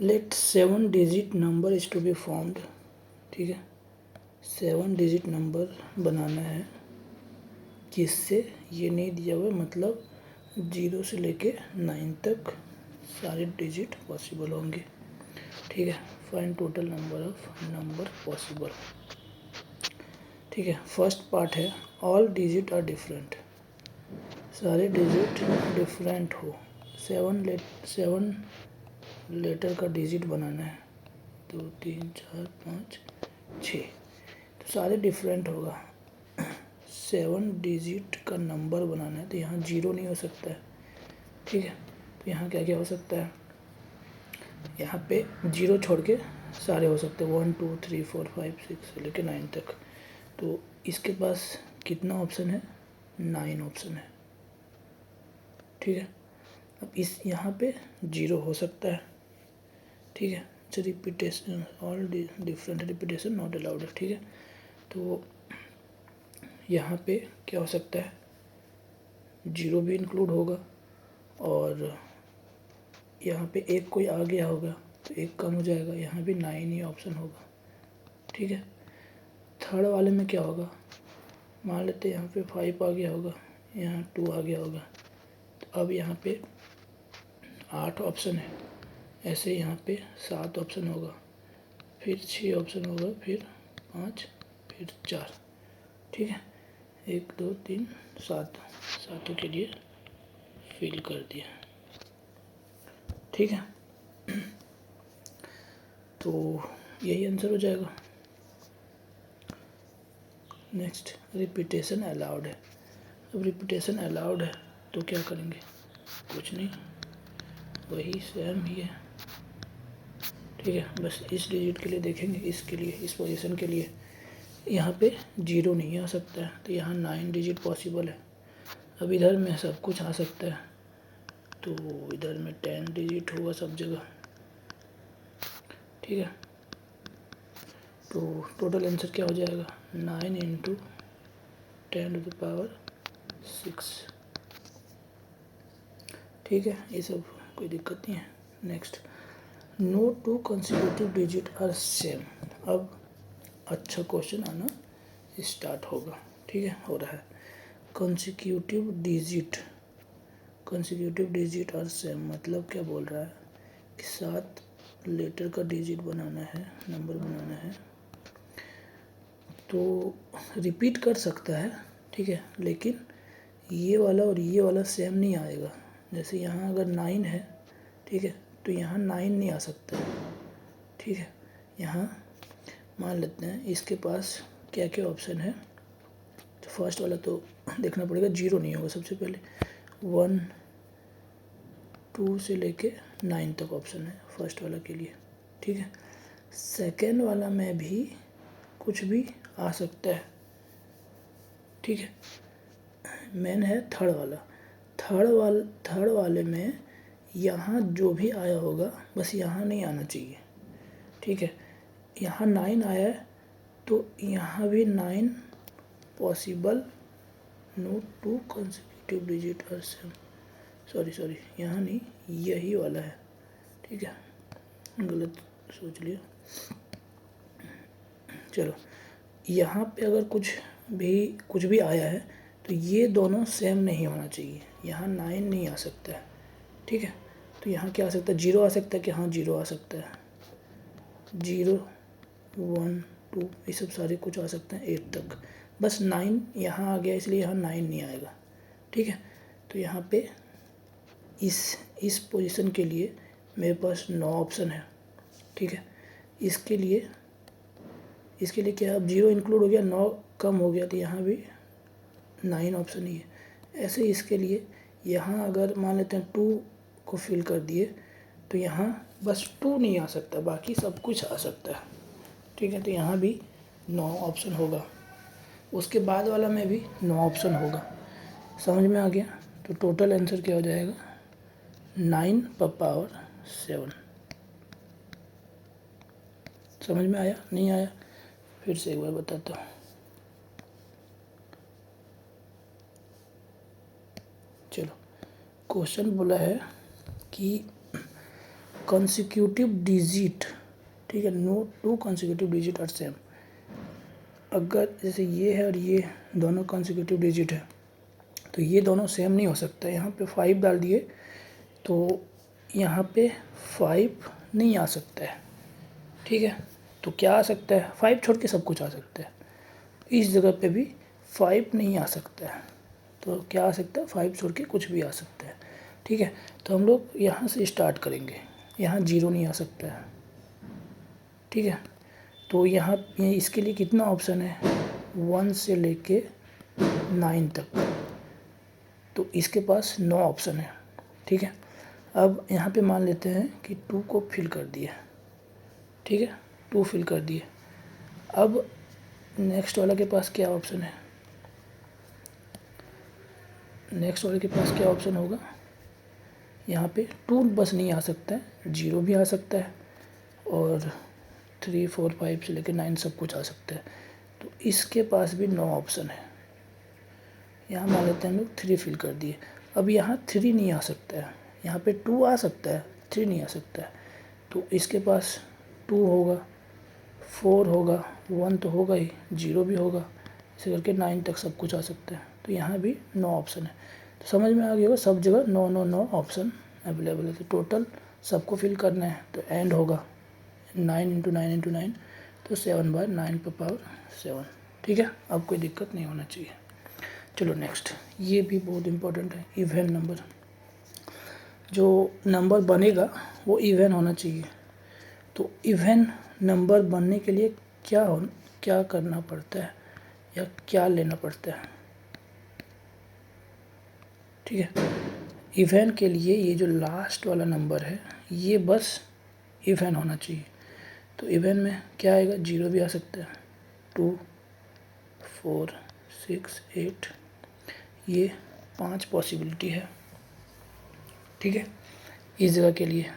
Late 7 digit number is to be formed. ठीक है, 7 digit number बनाना है जिससे ये नहीं दिया हुआ, मतलब 0 से लेके 9 तक सारे डिजिट पॉसिबल होंगे। ठीक है, find total number of number possible. ठीक है, फर्स्ट पार्ट है ऑल डिजिट आर डिफरेंट, सारे डिजिट डिफरेंट हो। 7 लेटर का डिजिट बनाना है, 2 3 4 5 6, तो सारे डिफरेंट होगा। 7 डिजिट का नंबर बनाना है तो यहाँ 0 नहीं हो सकता है। ठीक है, तो यहाँ क्या क्या हो सकता है, यहाँ पे 0 छोड़ के सारे हो सकते हैं, 1 2 3 4 5 6 से लेके 9 तक। तो इसके पास कितना ऑप्शन है, 9 ऑप्शन है। ठीक है, अब इस यहाँ पे 0 हो सकता है। ठीक है, repetition all different repetition not allowed है। ठीक है, तो यहाँ पे क्या हो सकता है, 0 भी इंक्लूड होगा और यहाँ पे एक कोई आ गया होगा तो एक कम हो जाएगा, यहाँ भी 9 ही ऑप्शन होगा। ठीक है, थर्ड वाले में क्या होगा, मान लेते हैं यहाँ पे 5 आ गया होगा, यहाँ 2 आ गया होगा, तो अब यहाँ पे 8 ऑप्शन है। ऐसे यहाँ पे 7 ऑप्शन होगा, फिर 6 ऑप्शन होगा, फिर 5, फिर 4। ठीक है, 1 2 3 7, सातों के लिए फिल कर दिया। ठीक है, तो यही आंसर हो जाएगा। नेक्स्ट, रिपीटेशन अलाउड है। अब रिपीटेशन अलाउड है तो क्या करेंगे, कुछ नहीं, वही सेम ही है। ठीक है, बस इस डिजिट के लिए देखेंगे, इसके लिए, इस पोजीशन के लिए यहाँ पे 0 नहीं आ सकता है, तो यहाँ 9 डिजिट पॉसिबल है। अब इधर में सब कुछ आ सकता है, तो इधर में 10 डिजिट होगा सब जगह। ठीक है, तो टोटल आंसर क्या हो जाएगा, 9 × 10⁻6। ठीक है, ये सब कोई दिक्कत नहीं है। Next, no 2 consecutive digit are same. अब अच्छा क्वेश्चन आना स्टार्ट होगा। ठीक है, हो रहा है। कंसेक्यूटिव डिजिट आर सेम मतलब क्या बोल रहा है कि 7 लेटर का डिजिट बनाना है, नंबर बनाना है, तो रिपीट कर सकता है। ठीक है, लेकिन ये वाला और ये वाला सेम नहीं आएगा। जैसे यहाँ अगर 9 है, ठीक है, तो यहाँ 9 नहीं आ सकता है। ठीक है, यहाँ मान लेते हैं इसके पास क्या क्या ऑप्शन है, तो फर्स्ट वाला तो देखना पड़ेगा, 0 नहीं होगा सबसे पहले, 1 2 से लेके 9 तक ऑप्शन है फर्स्ट वाला के लिए। ठीक है, सेकेंड वाला में भी कुछ भी आ सकता है। ठीक है, मेन है थर्ड वाले में यहाँ जो भी आया होगा बस यहाँ नहीं आना चाहिए। ठीक है, यहाँ 9 आया है तो यहाँ भी 9 possible, no 2 consecutive digit are same. Sorry, यहाँ नहीं, यही वाला है। ठीक है, गलत सोच लिया। चलो, यहाँ पे अगर कुछ भी आया है तो ये दोनों सेम नहीं होना चाहिए, यहाँ 9 नहीं आ सकता है। ठीक है, तो यहाँ क्या आ सकता है, 0 आ सकता है कि, हाँ 0 आ सकता है, 0 1 2 ये सब सारे कुछ आ सकते हैं 8 तक, बस 9 यहाँ आ गया इसलिए यहाँ 9 नहीं आएगा। ठीक है, तो यहाँ पे इस पोजीशन के लिए मेरे पास 9 ऑप्शन है। ठीक है, इसके लिए क्या, अब 0 इंक्लूड हो गया, 9 कम हो गया, तो यहाँ भी 9 ऑप्शन ही है। ऐसे इसके लिए यहाँ अगर मान लेते हैं 2 को फिल कर दिए तो यहाँ बस 2 नहीं आ सकता, बाकी सब कुछ आ सकता है। ठीक है, तो यहाँ भी 9 ऑप्शन होगा, उसके बाद वाला में भी 9 ऑप्शन होगा। समझ में आ गया, तो टोटल आंसर क्या हो जाएगा, 9⁻7। समझ में आया, नहीं आया फिर से एक बार बताता हूँ। चलो, क्वेश्चन बोला है कि consecutive digit, ठीक है, no two consecutive digit are same. अगर जैसे ये है और ये दोनों consecutive digit है तो ये दोनों सेम नहीं हो सकता। यहाँ पे 5 डाल दिए तो यहाँ पे 5 नहीं आ सकता है, ठीक है। तो क्या आ सकता है, 5 छोड़ के सब कुछ आ सकता है। इस जगह पे भी 5 नहीं आ सकता है, तो क्या आ सकता है, 5 छोड़ के कुछ भी आ सकता है, ठीक है। तो हम लोग यहाँ से स्टार्ट करेंगे, यहाँ 0 नहीं आ सकता है, ठीक है। तो यहाँ इसके लिए कितना ऑप्शन है, 1 से लेके 9 तक, तो इसके पास 9 ऑप्शन है, ठीक है। अब यहाँ पे मान लेते हैं कि 2 को फिल कर दिए, ठीक है, 2 फिल कर दिए। अब नेक्स्ट वाला के पास क्या ऑप्शन है, नेक्स्ट वाले के पास क्या ऑप्शन होगा, यहाँ पे 2 बस नहीं आ सकता है, 0 भी आ सकता है और 3 4 5 से लेकर 9 सब कुछ आ सकता है। तो इसके पास भी 9 ऑप्शन है। यहाँ मान लेते हैं हम लोग 3 फिल कर दिए। अब यहाँ 3 नहीं आ सकता है, यहाँ पे 2 आ सकता है, 3 नहीं आ सकता है। तो इसके पास 2 होगा, 4 होगा, 1 तो होगा ही, 0 भी होगा, इसे करके 9 तक सब कुछ आ सकता है। तो यहाँ भी 9 ऑप्शन है। तो समझ में आ गया होगा, सब जगह 9 9 9 ऑप्शन अवेलेबल है। तो टोटल सबको फिल करना है तो एंड होगा 9 इंटू 9 इंटू 9, तो 7/9 पर पावर 7, ठीक है। अब कोई दिक्कत नहीं होना चाहिए। चलो नेक्स्ट, ये भी बहुत इम्पोर्टेंट है, इवन नंबर। जो नंबर बनेगा वो इवन होना चाहिए। तो इवन नंबर बनने के लिए क्या करना पड़ता है या क्या लेना पड़ता है, ठीक है। इवन के लिए ये जो लास्ट वाला नंबर है ये बस इवन होना चाहिए। तो इवन में क्या आएगा, 0 भी आ सकता है, 2 4 6 8, ये 5 पॉसिबिलिटी है, ठीक है, इस जगह के लिए।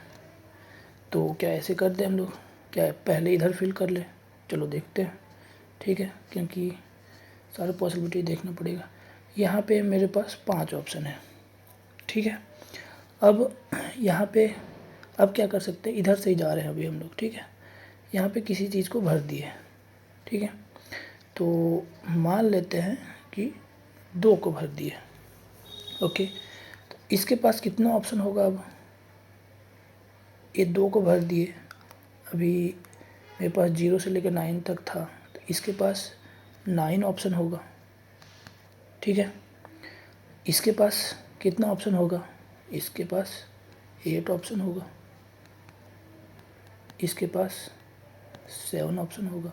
तो क्या ऐसे कर दें हम लोग, क्या पहले इधर फिल कर ले, चलो देखते हैं, ठीक है, क्योंकि सारा पॉसिबिलिटी देखना पड़ेगा। यहाँ पे मेरे पास 5 ऑप्शन है, ठीक है। अब यहाँ पे अब क्या कर सकते हैं, इधर से ही जा रहे हैं अभी हम लोग, ठीक है। यहाँ पे किसी चीज़ को भर दिए, ठीक है। तो मान लेते हैं कि 2 को भर दिए, ओके। तो इसके पास कितना ऑप्शन होगा, अब ये 2 को भर दिए, अभी मेरे पास 0 से लेकर 9 तक था, तो इसके पास 9 ऑप्शन होगा, ठीक है। इसके पास कितना ऑप्शन होगा, इसके पास 8 ऑप्शन होगा, इसके पास 7 ऑप्शन होगा,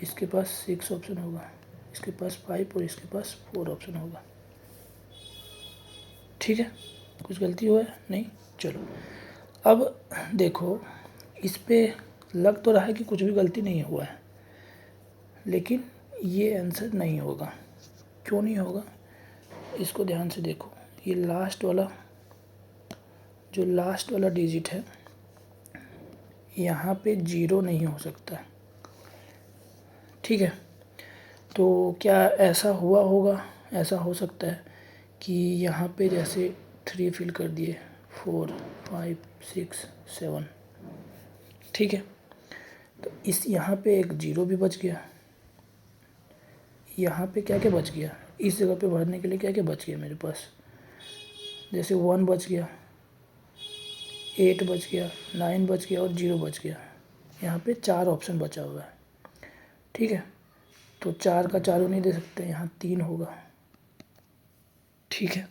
इसके पास 6 ऑप्शन होगा, इसके पास 5 और इसके पास 4 ऑप्शन होगा, ठीक है। कुछ गलती हुआ है नहीं, चलो अब देखो, इस पे लग तो रहा है कि कुछ भी गलती नहीं हुआ है, लेकिन ये आंसर नहीं होगा। क्यों नहीं होगा, इसको ध्यान से देखो, ये जो लास्ट वाला डिजिट है यहाँ पे 0 नहीं हो सकता, ठीक है। तो क्या ऐसा हुआ होगा, ऐसा हो सकता है कि यहाँ पे जैसे 3 फिल कर दिए, 4 5 6 7, ठीक है। तो इस यहाँ पे एक 0 भी बच गया, यहाँ पे क्या क्या बच गया, इस जगह पे भरने के लिए क्या क्या बच गया मेरे पास, जैसे 1 बच गया, 8 बच गया, 9 बच गया और 0 बच गया। यहाँ पे 4 ऑप्शन बचा हुआ है, ठीक है। तो 4 का 4 नहीं दे सकते, यहाँ 3 होगा, ठीक है।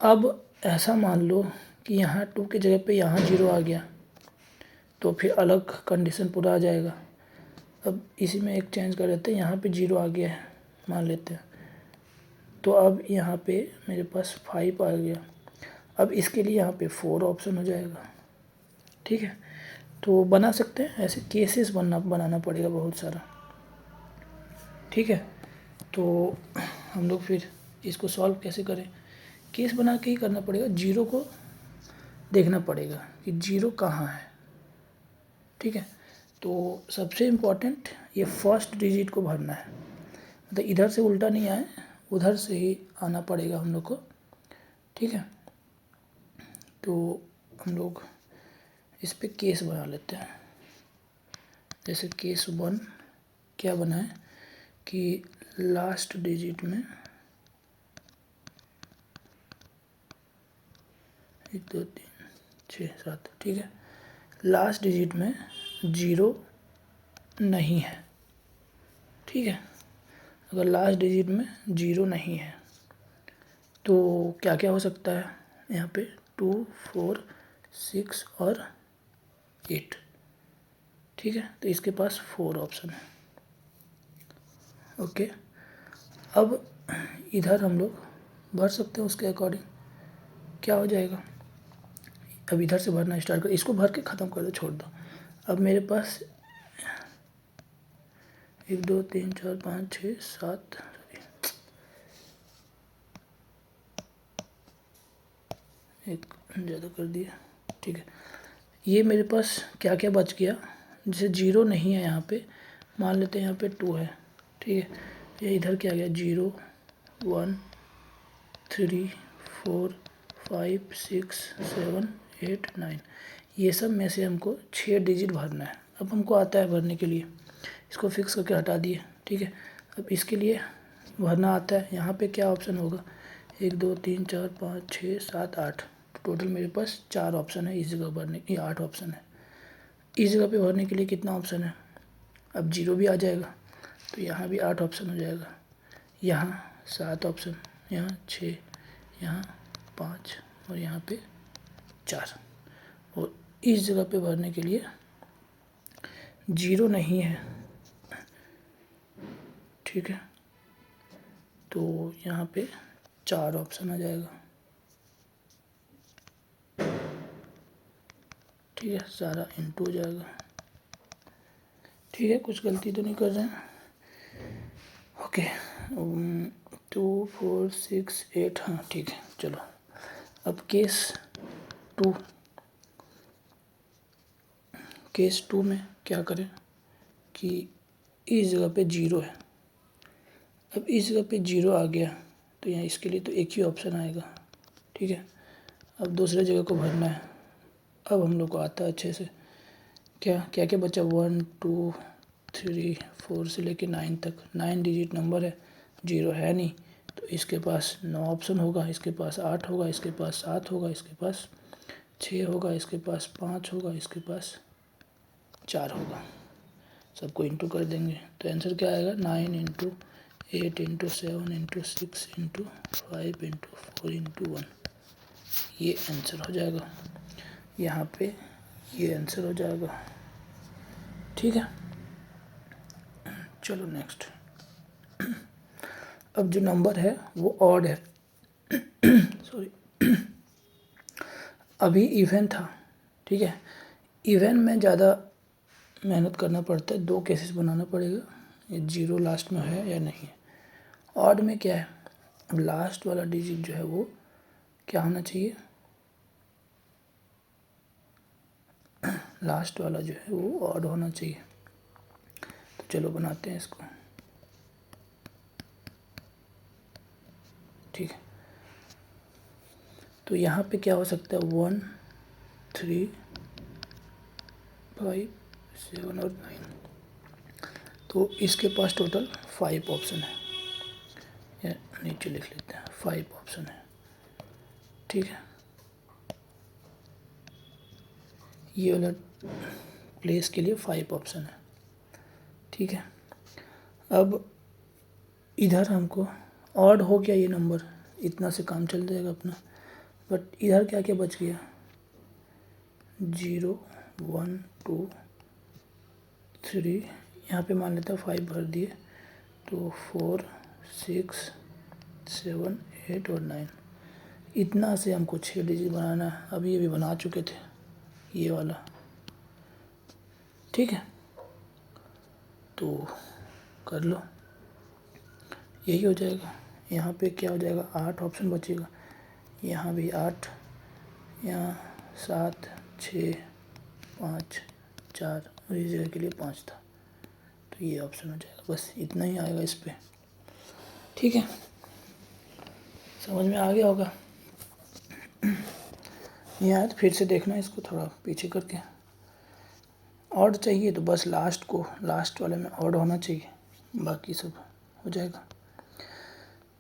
अब ऐसा मान लो कि यहाँ 2 की जगह पे यहाँ 0 आ गया, तो फिर अलग कंडीशन पूरा आ जाएगा। अब इसी में एक चेंज कर देते हैं, यहाँ पे 0 आ गया है मान लेते हैं, तो अब यहाँ पे मेरे पास 5 आ गया। अब इसके लिए यहाँ पे 4 ऑप्शन हो जाएगा, ठीक है। तो बना सकते हैं, ऐसे केसेस बनाना पड़ेगा बहुत सारा, ठीक है। तो हम लोग फिर इसको सॉल्व कैसे करें, केस बना के ही करना पड़ेगा, 0 को देखना पड़ेगा कि 0 कहाँ है, ठीक है। तो सबसे इम्पोर्टेंट ये फर्स्ट डिजिट को भरना है, मतलब इधर से उल्टा नहीं आए, उधर से ही आना पड़ेगा हम लोग को, ठीक है। तो हम लोग इस पे केस बना लेते हैं। जैसे केस 1 क्या बना है कि लास्ट डिजिट में 1 2 3 6 7, ठीक है, लास्ट डिजिट में 0 नहीं है, ठीक है। अगर लास्ट डिजिट में 0 नहीं है तो क्या क्या हो सकता है यहाँ पे 2 4 6 और 8, ठीक है। तो इसके पास 4 ऑप्शन है। ओके, अब इधर हम लोग भर सकते हैं उसके अकॉर्डिंग। क्या हो जाएगा, अब इधर से भरना स्टार्ट कर, इसको भर के ख़त्म कर दो, छोड़ दो। अब मेरे पास 1 2 3 4 5 6 7, एक ज़्यादा कर दिया, ठीक है। ये मेरे पास क्या क्या बच गया, जैसे 0 नहीं है यहाँ पे, मान लेते हैं यहाँ पे 2 है, ठीक है। ये इधर क्या गया 0 1 3 4 5 6 7 8 9, ये सब में से हमको 6 डिजिट भरना है। अब हमको आता है भरने के लिए, इसको फिक्स करके हटा दिए, ठीक है। अब इसके लिए भरना आता है, यहाँ पे क्या ऑप्शन होगा 1 2 3 4 5 6 7 8, टोटल मेरे पास 4 ऑप्शन है इस जगह भरने की, 8 ऑप्शन है। इस जगह पे भरने के लिए कितना ऑप्शन है, अब 0 भी आ जाएगा तो यहाँ भी 8 ऑप्शन हो जाएगा, यहाँ 7 ऑप्शन, यहाँ 6, यहाँ 5 और यहाँ पे 4। और इस जगह पे भरने के लिए 0 नहीं है, ठीक है, तो यहाँ पे 4 ऑप्शन आ जाएगा, ठीक है, सारा इंटू हो जाएगा, ठीक है। कुछ गलती तो नहीं कर रहे हैं, ओके। 2 4 6 8, हाँ ठीक है, चलो। अब केस 2 में क्या करें कि इस जगह पे 0 है, अब इस जगह पे 0 आ गया तो यहाँ इसके लिए तो एक ही ऑप्शन आएगा, ठीक है। अब दूसरे जगह को भरना है, अब हम लोग को आता है अच्छे से, क्या क्या क्या बचा 1 2 3 4 से लेके 9 तक, 9 डिजिट नंबर है, 0 है नहीं, तो इसके पास 9 ऑप्शन होगा, इसके पास 8 होगा, इसके पास 7 होगा, इसके पास 6 होगा, इसके पास 5 होगा, इसके पास 4 होगा। सबको इंटू कर देंगे तो आंसर क्या आएगा 9 into 8 into 7 into 6 into 5 into 4 into 1, ये आंसर हो जाएगा। यहाँ पे ये आंसर हो जाएगा, ठीक है। चलो नेक्स्ट। अब जो नंबर है वो ऑड है सॉरी अभी इवन था, ठीक है। इवन में ज़्यादा मेहनत करना पड़ता है, 2 केसेस बनाना पड़ेगा, ये 0 लास्ट में है या नहीं है। ऑड में क्या है, अब लास्ट वाला डिजिट जो है वो क्या होना चाहिए, लास्ट वाला जो है वो ऑड होना चाहिए। तो चलो बनाते हैं इसको, ठीक है। तो यहाँ पे क्या हो सकता है 1 3 5 7 और 9, तो इसके पास टोटल 5 ऑप्शन है, या नीचे लिख लेते हैं 5 ऑप्शन है, ठीक है। ये वाला प्लेस के लिए 5 ऑप्शन है, ठीक है। अब इधर हमको ऑड हो गया ये नंबर, इतना से काम चल जाएगा अपना, बट इधर क्या क्या बच गया 0 1 2 3, यहाँ पे मान लेता 5 भर दिए, तो 4 6 7 8 और 9, इतना से हमको 6 डिजिट बनाना है। अभी ये भी बना चुके थे ये वाला, ठीक है, तो कर लो, यही हो जाएगा। यहाँ पे क्या हो जाएगा 8 ऑप्शन बचेगा, यहाँ भी 8, यहाँ 7 6 5 4 और इस जगह के लिए 5 था, तो ये ऑप्शन हो जाएगा। बस इतना ही आएगा इस पर, ठीक है, समझ में आ गया होगा। यहाँ तो फिर से देखना इसको थोड़ा पीछे करके। ऑड चाहिए तो बस लास्ट वाले में ऑड होना चाहिए, बाकी सब हो जाएगा।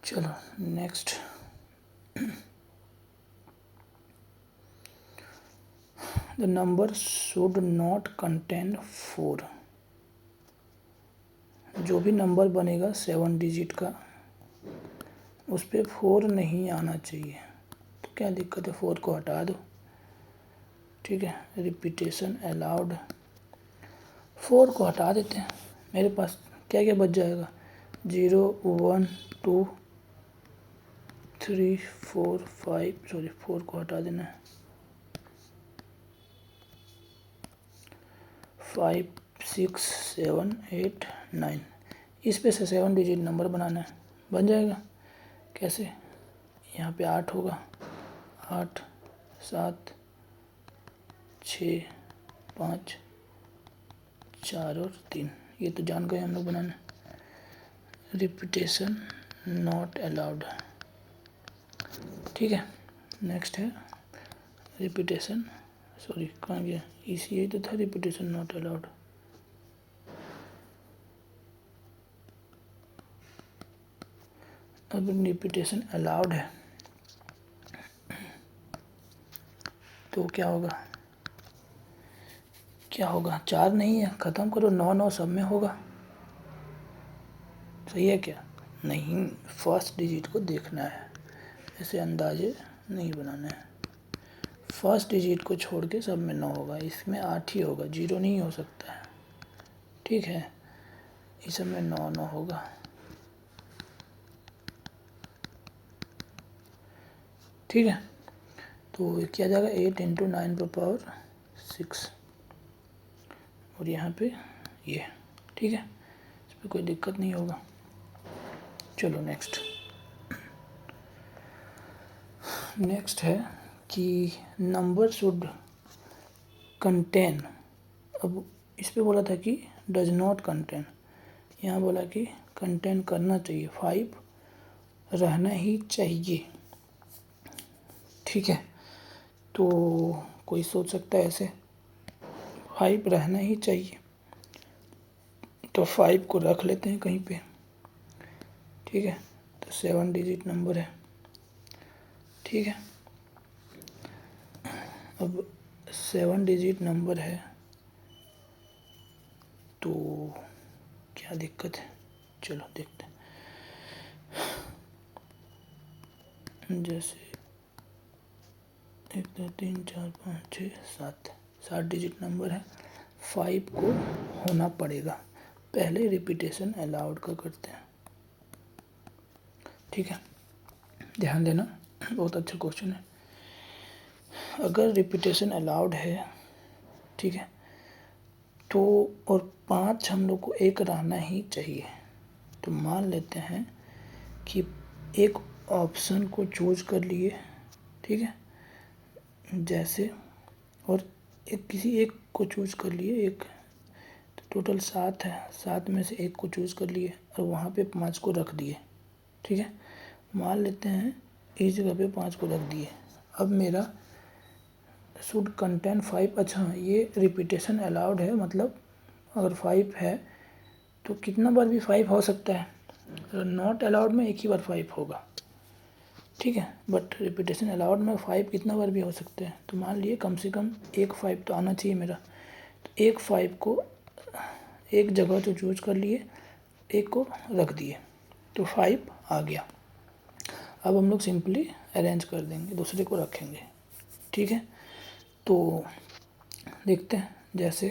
चलो next. The number should not contain 4। जो भी नंबर बनेगा 7 डिजिट का उस पर 4 नहीं आना चाहिए। तो क्या दिक्कत है, 4 को हटा दो। ठीक है, रिपीटेशन अलाउड, 4 को हटा देते हैं। मेरे पास क्या क्या बच जाएगा, 0 1 2 3 4 5, सॉरी 4 को हटा देना है, 5 6 7 8 9। इस पे से 7 डिजिट नंबर बनाना है, बन जाएगा। कैसे, यहाँ पे 8 होगा, 8 7 6 5 4 और 3, ये तो जान गए हम लोग बनाना। Repetition not allowed. ठीक है, नेक्स्ट है रिपीटेशन, सॉरी कहाँ गया, इसी यही तो था, रिपीटेशन नॉट अलाउड। अब रिपीटेशन अलाउड है तो क्या होगा, क्या होगा, 4 नहीं है, ख़त्म करो, 9 9 सब में होगा। सही है क्या, नहीं, फर्स्ट डिजिट को देखना है, ऐसे अंदाजे नहीं बनाना है। फर्स्ट डिजिट को छोड़ के सब में 9 होगा, इसमें 8 ही होगा, 0 नहीं हो सकता है। ठीक है, इस सब में 9 9 होगा। ठीक है, तो क्या जाएगा, 8 × 9 6, और यहाँ पे ये। ठीक है, इस पर कोई दिक्कत नहीं होगा। चलो नेक्स्ट है कि नंबर शुड कंटेन। अब इस पे बोला था कि डज नॉट कंटेन, यहाँ बोला कि कंटेन करना चाहिए, 5 रहना ही चाहिए। ठीक है, तो कोई सोच सकता है ऐसे, 5 रहना ही चाहिए, तो 5 को रख लेते हैं कहीं पे। ठीक है, तो 7 डिजिट नंबर है। ठीक है, अब 7 डिजिट नंबर है तो क्या दिक्कत है, चलो देखते हैं। जैसे 1 2 3 4 5 6 7, 7 डिजिट नंबर है, 5 को होना पड़ेगा। पहले रिपीटेशन अलाउड का करते हैं। ठीक है, ध्यान देना, बहुत अच्छा क्वेश्चन है। अगर रिपीटेशन अलाउड है, ठीक है, तो और 5 हम लोग को एक रहना ही चाहिए, तो मान लेते हैं कि एक ऑप्शन को चूज कर लिए। ठीक है, जैसे, और किसी एक को चूज कर लिए, एक, तो टोटल 7 है, 7 में से एक को चूज कर लिए और वहाँ पे 5 को रख दिए। ठीक है, मान लेते हैं इस जगह पे 5 को रख दिए। अब मेरा शुड कंटेन 5, अच्छा ये रिपीटेशन अलाउड है, मतलब अगर 5 है तो कितना बार भी 5 हो सकता है, नॉट अलाउड में एक ही बार 5 होगा। ठीक है, बट रिपीटेशन अलाउड में 5 कितना बार भी हो सकते हैं, तो मान लिए कम से कम एक 5 तो आना चाहिए मेरा, तो एक 5 को एक जगह तो चूज कर लिए, एक को रख दिए, तो 5 आ गया। अब हम लोग सिंपली अरेंज कर देंगे, दूसरे को रखेंगे। ठीक है, तो देखते हैं, जैसे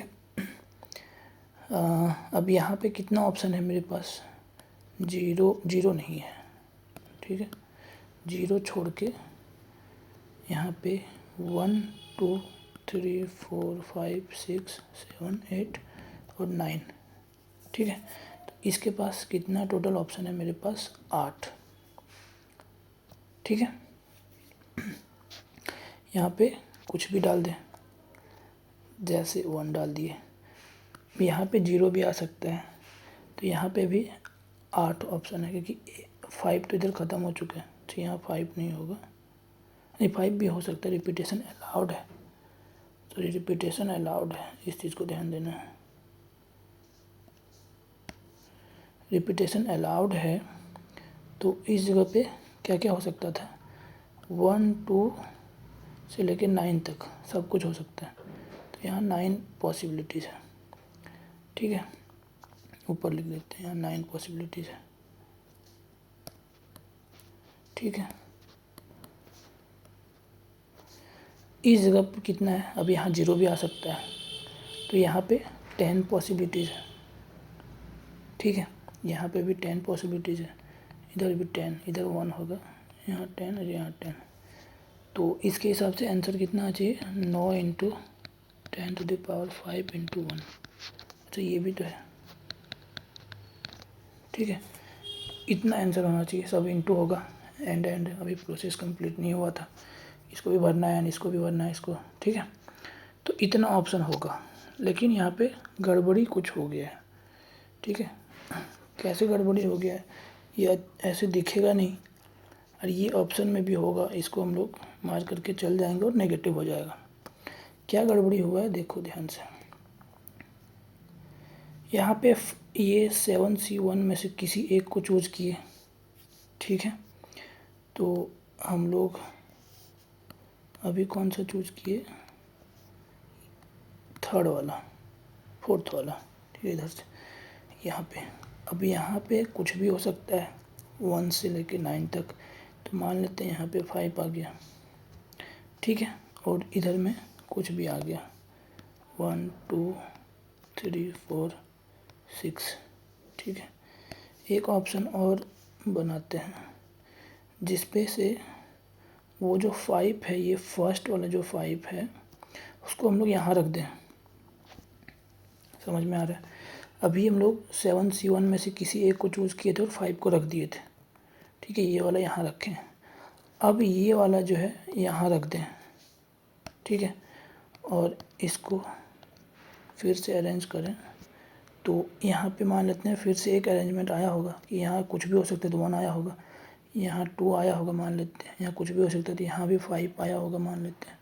अब यहाँ पे कितना ऑप्शन है मेरे पास, 0 नहीं है। ठीक है, 0 छोड़ के यहाँ पे 1 2 3 4 5 6 7 8 और 9। ठीक है, तो इसके पास कितना टोटल ऑप्शन है मेरे पास, 8। ठीक है, यहाँ पे कुछ भी डाल दें, जैसे 1 डाल दिए, यहाँ पे 0 भी आ सकता है, तो यहाँ पे भी 8 ऑप्शन है, क्योंकि 5 तो इधर ख़त्म हो चुके हैं, तो यहाँ 5 नहीं होगा, नहीं 5 भी हो सकता है, रिपीटेशन अलाउड है, तो रिपीटेशन अलाउड है, इस चीज़ को ध्यान देना है। रिपीटेशन अलाउड है तो इस जगह पे क्या क्या हो सकता था, 1 2 से लेकर 9 तक सब कुछ हो सकता है, तो यहाँ 9 पॉसिबिलिटीज़ है। ठीक है, ऊपर लिख देते हैं, यहाँ 9 पॉसिबिलिटीज़ है। ठीक है, इस जगह पर कितना है, अब यहाँ 0 भी आ सकता है, तो यहाँ पे 10 पॉसिबिलिटीज़ है। ठीक है, यहाँ पे भी 10 पॉसिबिलिटीज़ है, इधर भी 10, इधर 1 होगा, यहाँ 10 और यहाँ 10, तो इसके हिसाब से आंसर कितना आ चाहिए, 9 इंटू 10⁵ इंटू 1। अच्छा ये भी तो है। ठीक है, इतना आंसर होना चाहिए, सब इंटू होगा, एंड अभी प्रोसेस कंप्लीट नहीं हुआ था, इसको भी भरना है, इसको भी भरना है, इसको। ठीक है, तो इतना ऑप्शन होगा, लेकिन यहाँ पे गड़बड़ी कुछ हो गया है। ठीक है, कैसे गड़बड़ी हो गया है, ये ऐसे दिखेगा नहीं, और ये ऑप्शन में भी होगा, इसको हम लोग मार्क करके चल जाएंगे और नेगेटिव हो जाएगा। क्या गड़बड़ी हुआ है देखो ध्यान से, यहाँ पे ये 7C1 में से किसी एक को चूज किए। ठीक है, तो हम लोग अभी कौन सा चूज किए, थर्ड वाला, फोर्थ वाला। ठीक है, इधर से यहाँ पे, अब यहाँ पे कुछ भी हो सकता है 1 से लेके 9 तक, तो मान लेते हैं यहाँ पे 5 आ गया। ठीक है, और इधर में कुछ भी आ गया, 1 2 3 4 6। ठीक है, एक ऑप्शन और बनाते हैं जिस पे से वो जो 5 है, ये फर्स्ट वाला जो 5 है उसको हम लोग यहाँ रख दें। समझ में आ रहा है, अभी हम लोग 7C1 में से किसी एक को चूज़ किए थे और 5 को रख दिए थे। ठीक है, ये वाला यहाँ रखें, अब ये वाला जो है यहाँ रख दें। ठीक है, और इसको फिर से अरेंज करें, तो यहाँ पे मान लेते हैं फिर से एक अरेंजमेंट आया होगा कि यहाँ कुछ भी हो सकता है, तो 1 आया होगा, यहाँ 2 आया होगा मान लेते हैं, यहाँ कुछ भी हो सकता है, तो यहाँ भी 5 आया होगा मान लेते हैं,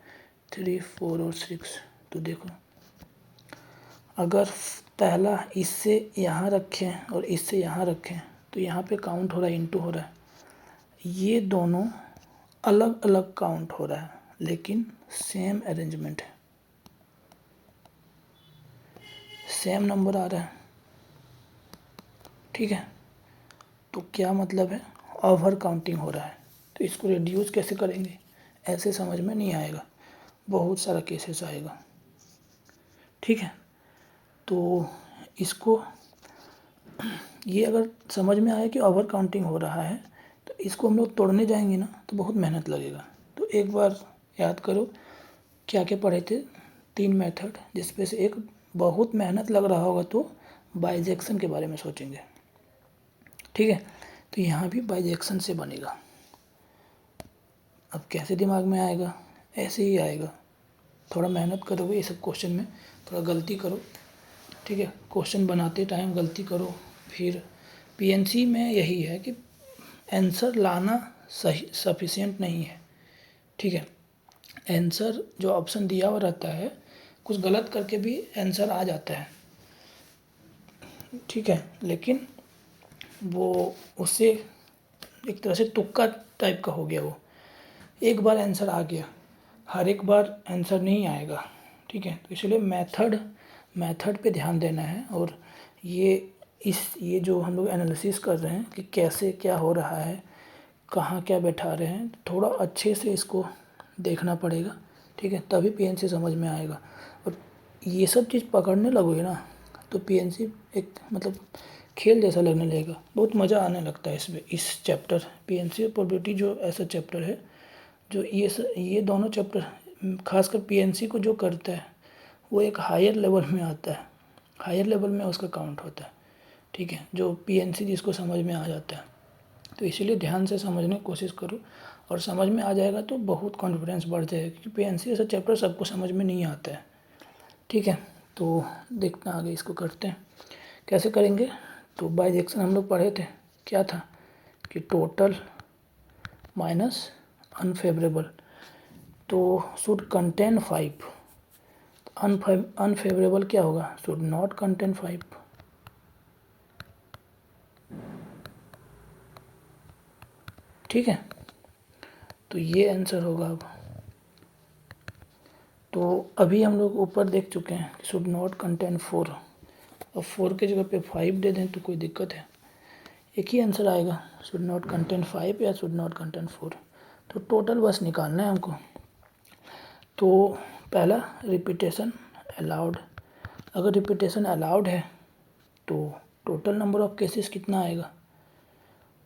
3 4 और 6। तो देखो अगर पहला इससे यहाँ रखें और इससे यहाँ रखें, तो यहाँ पे काउंट हो रहा है, इंटू हो रहा है, ये दोनों अलग अलग काउंट हो रहा है, लेकिन सेम अरेंजमेंट है, सेम नंबर आ रहा है। ठीक है, तो क्या मतलब है, ओवर काउंटिंग हो रहा है। तो इसको रिड्यूस कैसे करेंगे, ऐसे समझ में नहीं आएगा, बहुत सारा केसेस आएगा। ठीक है, तो इसको ये अगर समझ में आए कि ओवर काउंटिंग हो रहा है, तो इसको हम लोग तोड़ने जाएंगे ना तो बहुत मेहनत लगेगा। तो एक बार याद करो क्या क्या पढ़े थे, 3 मेथड, जिसपे से एक बहुत मेहनत लग रहा होगा तो बाइजेक्शन के बारे में सोचेंगे। ठीक है, तो यहाँ भी बाइजेक्शन से बनेगा। अब कैसे दिमाग में आएगा, ऐसे ही आएगा, थोड़ा मेहनत करोगे, ये सब क्वेश्चन में थोड़ा गलती करो। ठीक है, क्वेश्चन बनाते टाइम गलती करो, फिर पीएनसी में यही है कि आंसर लाना सही सफिशिएंट नहीं है। ठीक है, आंसर जो ऑप्शन दिया हुआ रहता है, कुछ गलत करके भी आंसर आ जाता है। ठीक है, लेकिन वो उससे एक तरह से तुक्का टाइप का हो गया, वो एक बार आंसर आ गया, हर एक बार आंसर नहीं आएगा। ठीक है, तो इसलिए मेथड पे ध्यान देना है, और ये जो हम लोग एनालिसिस कर रहे हैं कि कैसे क्या हो रहा है, कहाँ क्या बैठा रहे हैं, थोड़ा अच्छे से इसको देखना पड़ेगा। ठीक है, तभी पीएनसी समझ में आएगा। और ये सब चीज़ पकड़ने लगोगे ना तो पीएनसी एक मतलब खेल जैसा लगने लगेगा, बहुत मज़ा आने लगता है इसमें। इस चैप्टर पीएनसी और प्रोबेबिलिटी जो ऐसा चैप्टर है जो ये दोनों चैप्टर खासकर पीएनसी को जो करता है वो एक हायर लेवल में आता है, हायर लेवल में उसका काउंट होता है। ठीक है, जो पीएनसी जिसको समझ में आ जाता है, तो इसीलिए ध्यान से समझने की कोशिश करो, और समझ में आ जाएगा तो बहुत कॉन्फिडेंस बढ़ जाएगा, क्योंकि पीएनसी ऐसा चैप्टर सबको समझ में नहीं आता है। ठीक है, तो देखते हैं आगे इसको करते हैं कैसे करेंगे। तो बाइजेक्शन हम लोग पढ़े थे, क्या था कि टोटल माइनस अनफेवरेबल, तो शुड कंटेन 5, अनफेवरेबल क्या होगा, शुड नॉट कंटेन 5। ठीक है, तो ये आंसर होगा। अब तो अभी हम लोग ऊपर देख चुके हैं शुड नॉट कंटेन 4, अब 4 के जगह पे 5 दे दें तो कोई दिक्कत है, एक ही आंसर आएगा, शुड नॉट कंटेन 5 या शुड नॉट कंटेन 4। तो टोटल बस निकालना है हमको। तो पहला रिपीटेशन अलाउड, अगर रिपीटेशन अलाउड है तो टोटल नंबर ऑफ केसेस कितना आएगा,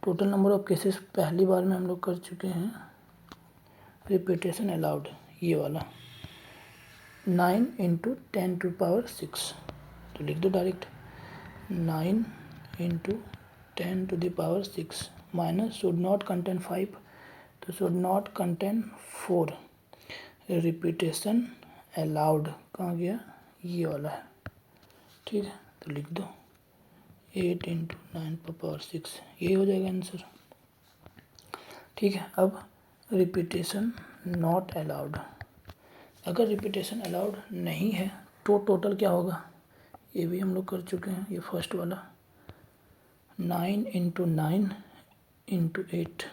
टोटल नंबर ऑफ केसेस पहली बार में हम लोग कर चुके हैं रिपीटेशन अलाउड, ये वाला 9 इंटू 10⁶, तो लिख दो direct 9 into 10⁶ minus should not contain 5, तो should not contain 4, repetition allowed कहाँ गया, ये वाला है। ठीक है, तो लिख दो 8 इंटू 9⁶, ये हो जाएगा आंसर। ठीक है, अब रिपीटेशन नॉट अलाउड, अगर रिपीटेशन अलाउड नहीं है तो टोटल क्या होगा, ये भी हम लोग कर चुके हैं, ये फर्स्ट वाला 9 इंटू 9 इंटू 8,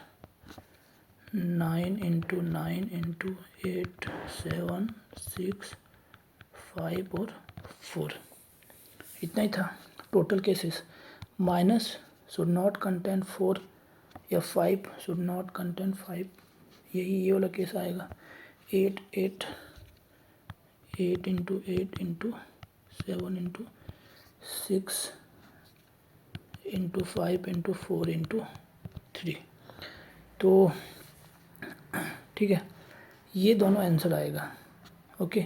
9 इंटू 9 इंटू 8 7 6 5 और 4, इतना ही था total cases, minus should not contain 4 या 5 शुड नॉट कंटेन 5, यही ये वाला केस आएगा 8 8 8 into 8 into 7 into 6 into 5 into 4 into 3। तो ठीक है, ये दोनों आंसर आएगा। ओके,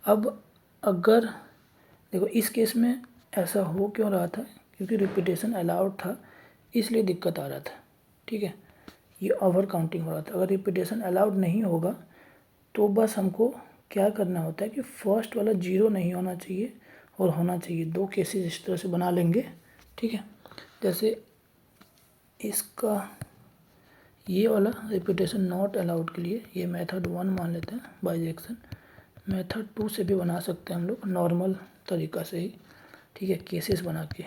अब अगर देखो इस केस में ऐसा हो क्यों रहा था, क्योंकि रिपीटेशन अलाउड था इसलिए दिक्कत आ रहा था। ठीक है, ये ओवर काउंटिंग हो रहा था, अगर रिपीटेशन अलाउड नहीं होगा तो बस हमको क्या करना होता है कि फर्स्ट वाला 0 नहीं होना चाहिए और होना चाहिए, दो केसेस इस तरह से बना लेंगे। ठीक है, जैसे इसका ये वाला रिपीटेशन नॉट अलाउड के लिए ये मेथड 1 मान लेते हैं बाइजेक्शन, मेथड 2 से भी बना सकते हैं हम लोग नॉर्मल तरीका से ही। ठीक है, केसेस बना के,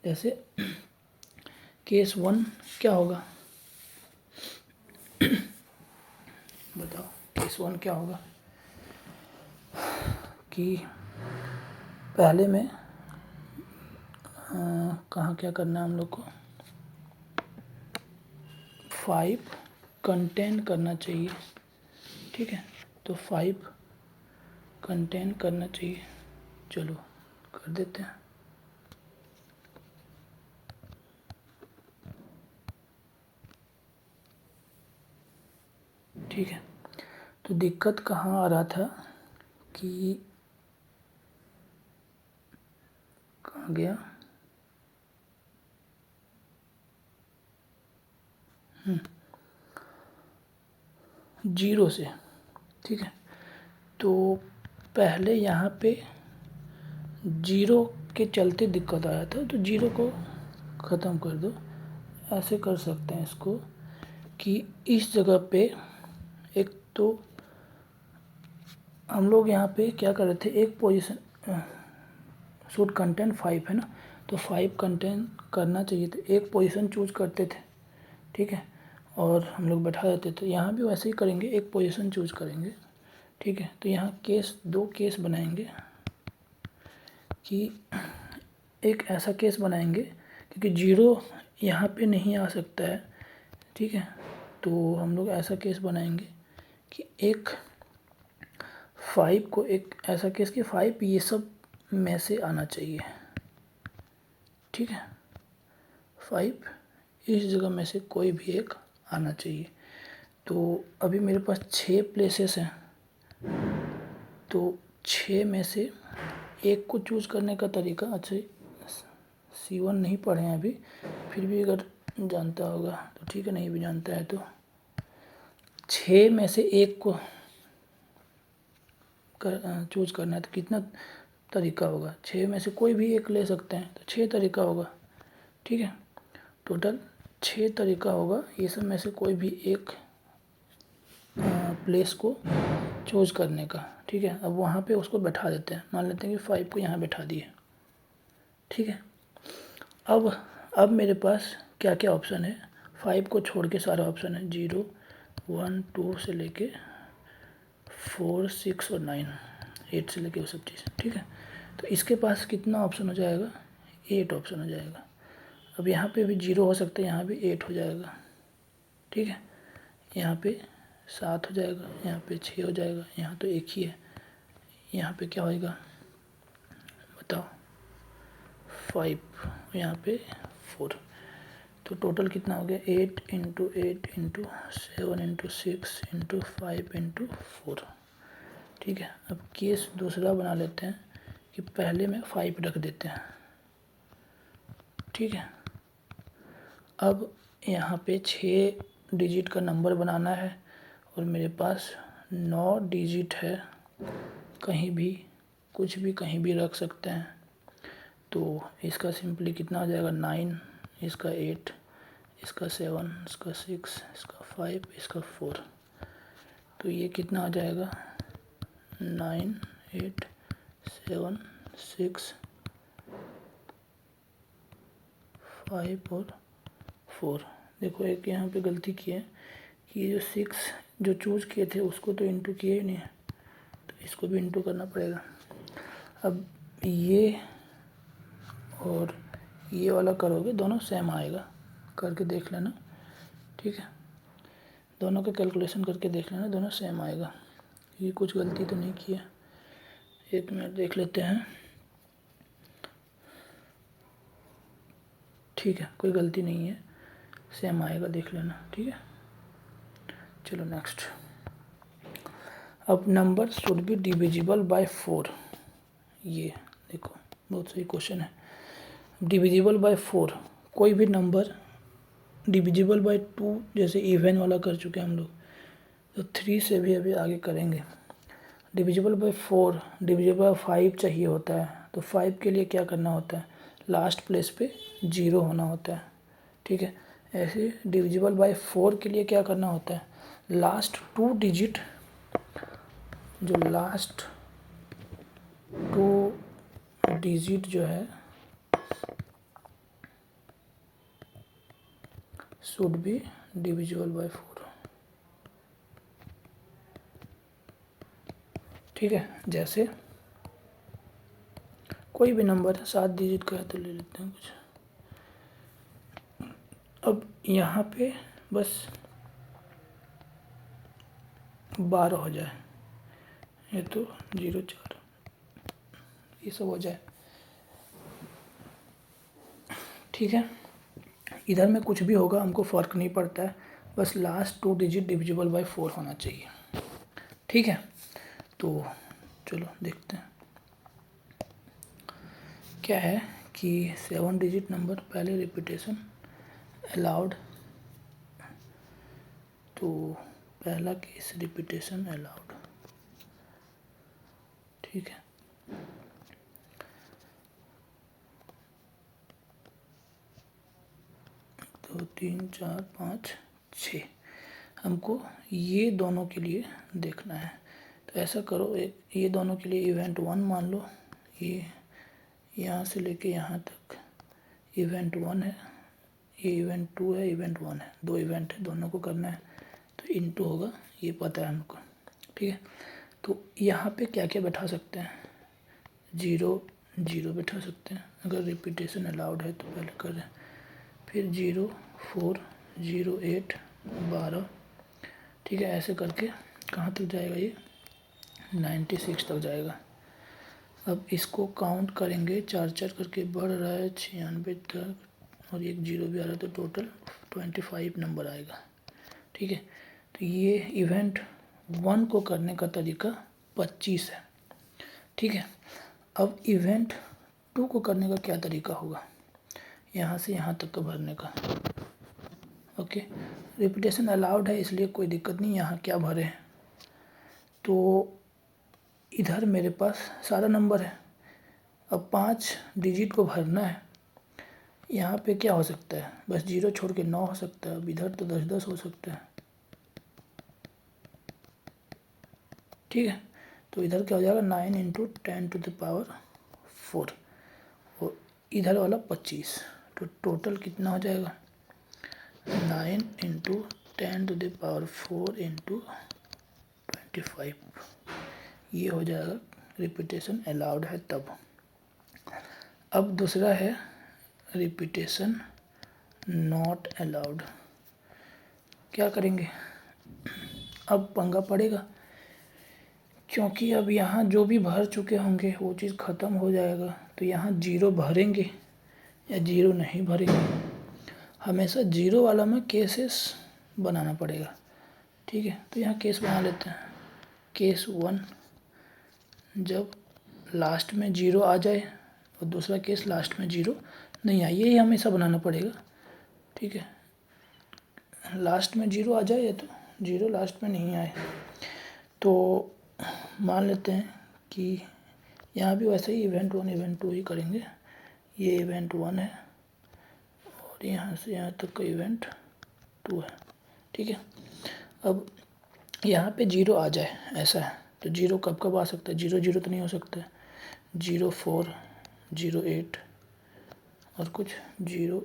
जैसे केस 1 क्या होगा, बताओ केस 1 क्या होगा, कि पहले में कहाँ क्या करना है हम लोग को, 5 कंटेन करना चाहिए। ठीक है, तो 5 कंटेन करना चाहिए, चलो कर देते हैं। ठीक है, तो दिक्कत कहाँ आ रहा था कि कहाँ गया, 0 से। ठीक है, तो पहले यहाँ पे 0 के चलते दिक्कत आया था, तो 0 को ख़त्म कर दो, ऐसे कर सकते हैं इसको कि इस जगह पे एक तो हम लोग यहाँ पे क्या कर रहे थे, एक पोजीशन शुड कंटेन 5 है ना, तो 5 कंटेन करना चाहिए, तो एक पोजीशन चूज करते थे। ठीक है, और हम लोग बैठा देते थे, यहाँ भी वैसे ही करेंगे, एक पोजीशन चूज करेंगे। ठीक है, तो यहाँ केस 2 केस बनाएंगे कि एक ऐसा केस बनाएंगे क्योंकि 0 यहाँ पे नहीं आ सकता है। ठीक है, तो हम लोग ऐसा केस बनाएंगे कि एक 5 को, एक ऐसा केस कि 5 ये सब में से आना चाहिए। ठीक है, 5 इस जगह में से कोई भी एक आना चाहिए। तो अभी मेरे पास 6 प्लेसेस हैं, तो 6 में से एक को चूज़ करने का तरीका, अच्छा C1 नहीं पढ़े हैं अभी, फिर भी अगर जानता होगा तो ठीक है, नहीं भी जानता है तो 6 में से एक को चूज़ करना है, तो कितना तरीका होगा, 6 में से कोई भी एक ले सकते हैं, तो 6 तरीका होगा। ठीक है, टोटल 6 तरीका होगा, ये सब में से कोई भी एक प्लेस को चूज़ करने का, ठीक है। अब वहाँ पे उसको बैठा देते हैं, मान लेते हैं कि 5 को यहाँ बैठा दिए, ठीक है। अब मेरे पास क्या क्या ऑप्शन है, 5 को छोड़ के सारा ऑप्शन है, 0 1 2 से लेके 4 6 और 9, 8 से लेके वो सब चीज़, ठीक है। तो इसके पास कितना ऑप्शन हो जाएगा, 8 ऑप्शन हो जाएगा। अब यहाँ पे भी 0 हो सकता है, यहाँ भी 8 हो जाएगा, ठीक है। यहाँ पे 7 हो जाएगा, यहाँ पे 6 हो जाएगा, यहाँ तो एक ही है, यहाँ पे क्या होएगा बताओ, 5, यहाँ पे 4। तो टोटल कितना हो गया, 8 into 8 into 7 into 6 into 5 into 4, ठीक है। अब केस दूसरा बना लेते हैं कि पहले में 5 रख देते हैं, ठीक है। अब यहाँ पे 6 डिजिट का नंबर बनाना है और मेरे पास 9 डिजिट है, कहीं भी कुछ भी कहीं भी रख सकते हैं। तो इसका सिंपली कितना हो जाएगा, 9, इसका 8, इसका 7, इसका 6, इसका 5, इसका 4। तो ये कितना आ जाएगा, 9 8 7 6 5 और 4। देखो एक यहाँ पे गलती की है कि ये जो 6 जो चूज़ किए थे उसको तो इंटू किए ही नहीं है, तो इसको भी इंटू करना पड़ेगा। अब ये और ये वाला करोगे दोनों सेम आएगा, करके देख लेना, ठीक है। दोनों का कैलकुलेशन करके देख लेना, दोनों सेम आएगा। ये कुछ गलती तो नहीं की है, एक मिनट देख लेते हैं, ठीक है, कोई गलती नहीं है, सेम आएगा, देख लेना, ठीक है। चलो नेक्स्ट। अब number should be divisible by 4, ये देखो बहुत सही क्वेश्चन है। डिविजिबल बाय 4, कोई भी नंबर डिविजिबल बाय 2, जैसे इवन वाला कर चुके हैं हम लोग, तो 3 से भी अभी आगे करेंगे। डिविजिबल बाय 4, डिविजिबल बाय 5 चाहिए होता है, तो 5 के लिए क्या करना होता है, लास्ट प्लेस पे 0 होना होता है, ठीक है। ऐसे डिविजिबल बाय 4 के लिए क्या करना होता है, लास्ट 2 डिजिट, जो लास्ट 2 डिजिट जो है शुड बी डिविजिबल बाय 4, ठीक है। जैसे कोई भी नंबर 7 डिजिट का है तो ले लेते हैं कुछ। अब यहाँ पे बस 12 हो जाए, ये तो 0 4 ये सब हो जाए, ठीक है। इधर में कुछ भी होगा हमको फ़र्क नहीं पड़ता है, बस लास्ट 2 डिजिट डिविजिबल बाय 4 होना चाहिए, ठीक है। तो चलो देखते हैं क्या है कि 7 डिजिट नंबर पहले रिपीटेशन अलाउड, तो पहला केस रिपीटेशन अलाउड, ठीक है। तो 3 4 5 6 हमको ये दोनों के लिए देखना है। तो ऐसा करो, एक ये दोनों के लिए इवेंट 1 मान लो, ये यहाँ से लेके यहाँ तक इवेंट 1 है, ये इवेंट 2 है, इवेंट 1 है, 2 इवेंट है, दोनों को करना है, तो इनटू होगा, ये पता है हमको, ठीक है। तो यहाँ पे क्या क्या बैठा सकते हैं, 0 0 बैठा सकते हैं, अगर रिपीटेशन अलाउड है तो पहले करें, फिर 0 4 0 8 12, ठीक है। ऐसे करके कहाँ तक जाएगा, ये 96 तक जाएगा। अब इसको काउंट करेंगे, 4 4 करके बढ़ रहा है 96 तक, और एक 0 भी आ रहा है, तो टोटल 25 नंबर आएगा, ठीक है। तो ये इवेंट 1 को करने का तरीका 25 है, ठीक है। अब इवेंट 2 को करने का क्या तरीका होगा, यहाँ से यहाँ तक का भरने का, ओके। रिपीटेशन अलाउड है इसलिए कोई दिक्कत नहीं, यहाँ क्या भरे हैं, तो इधर मेरे पास सारा नंबर है। अब 5 डिजिट को भरना है, यहाँ पे क्या हो सकता है, बस 0 छोड़ के 9 हो सकता है, अब इधर तो 10 10 हो सकता है, ठीक है। तो इधर क्या हो जाएगा 9 इंटू 10⁴ और इधर वाला 25, तो टोटल कितना हो जाएगा 9 इंटू 10⁴ इंटू 25, ये हो जाएगा रिपीटेशन अलाउड है तब। अब दूसरा है रिपीटेशन नॉट अलाउड। क्या करेंगे, अब पंगा पड़ेगा क्योंकि अब यहाँ जो भी भर चुके होंगे वो चीज़ ख़त्म हो जाएगा, तो यहाँ 0 भरेंगे या 0 नहीं भरेंगे। हमेशा 0 वाला में केसेस बनाना पड़ेगा, ठीक है। तो यहाँ केस बना लेते हैं, केस 1 जब लास्ट में 0 आ जाए और दूसरा केस लास्ट में 0 नहीं आए, यही हमेशा बनाना पड़ेगा, ठीक है। लास्ट में 0 आ जाए या तो 0 लास्ट में नहीं आए, तो मान लेते हैं कि यहाँ भी वैसे ही इवेंट 1 इवेंट 2 ही करेंगे। ये इवेंट 1 है और यहाँ से यहाँ तक का इवेंट 2 है, ठीक है। अब यहाँ पे 0 आ जाए ऐसा है, तो 0 कब कब आ सकता है, 0 0 तो नहीं हो सकता है, 04 08 और कुछ 0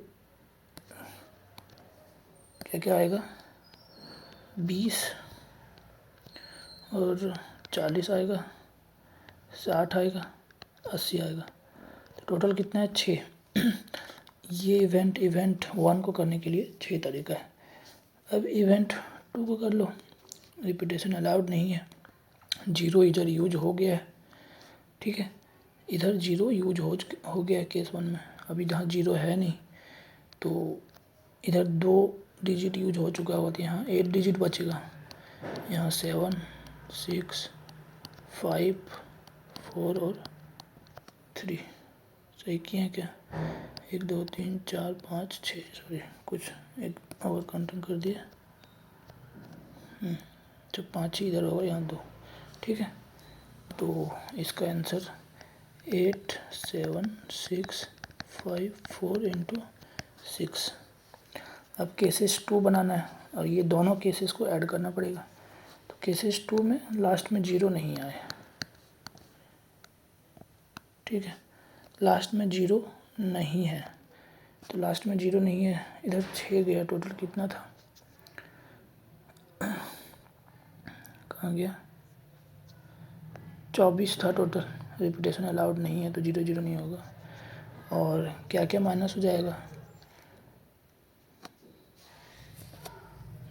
क्या क्या आएगा 20 और 40 आएगा, 60 आएगा, 80 आएगा, तो टोटल कितना है 6। ये इवेंट 1 को करने के लिए 6 तरीका है। अब इवेंट 2 को कर लो, रिपीटेशन अलाउड नहीं है, 0 इधर यूज हो गया है, ठीक है। इधर 0 यूज हो गया है केस 1 में, अभी जहाँ 0 है नहीं तो इधर 2 डिजिट यूज हो चुका होगा, तो यहाँ 8 डिजिट बचेगा, यहाँ 7 6 5 4 और 3 सही किए हैं क्या, 1 2 3 4 5 6, सॉरी कुछ एक ओवर काउंटिंग कर दिया, तो 5 ही इधर होगा, यहाँ 2, ठीक है। तो इसका आंसर 8 7 6 5 4 इंटू 6। अब केसेस 2 बनाना है और ये दोनों केसेस को ऐड करना पड़ेगा। तो केसेस 2 में लास्ट में 0 नहीं आए, ठीक है, लास्ट में 0 नहीं है, तो लास्ट में 0 नहीं है, इधर 6 गया, टोटल कितना था, कहाँ गया 24 था टोटल। रिपीटेशन अलाउड नहीं है तो 0 0 नहीं होगा। और क्या क्या माइनस हो जाएगा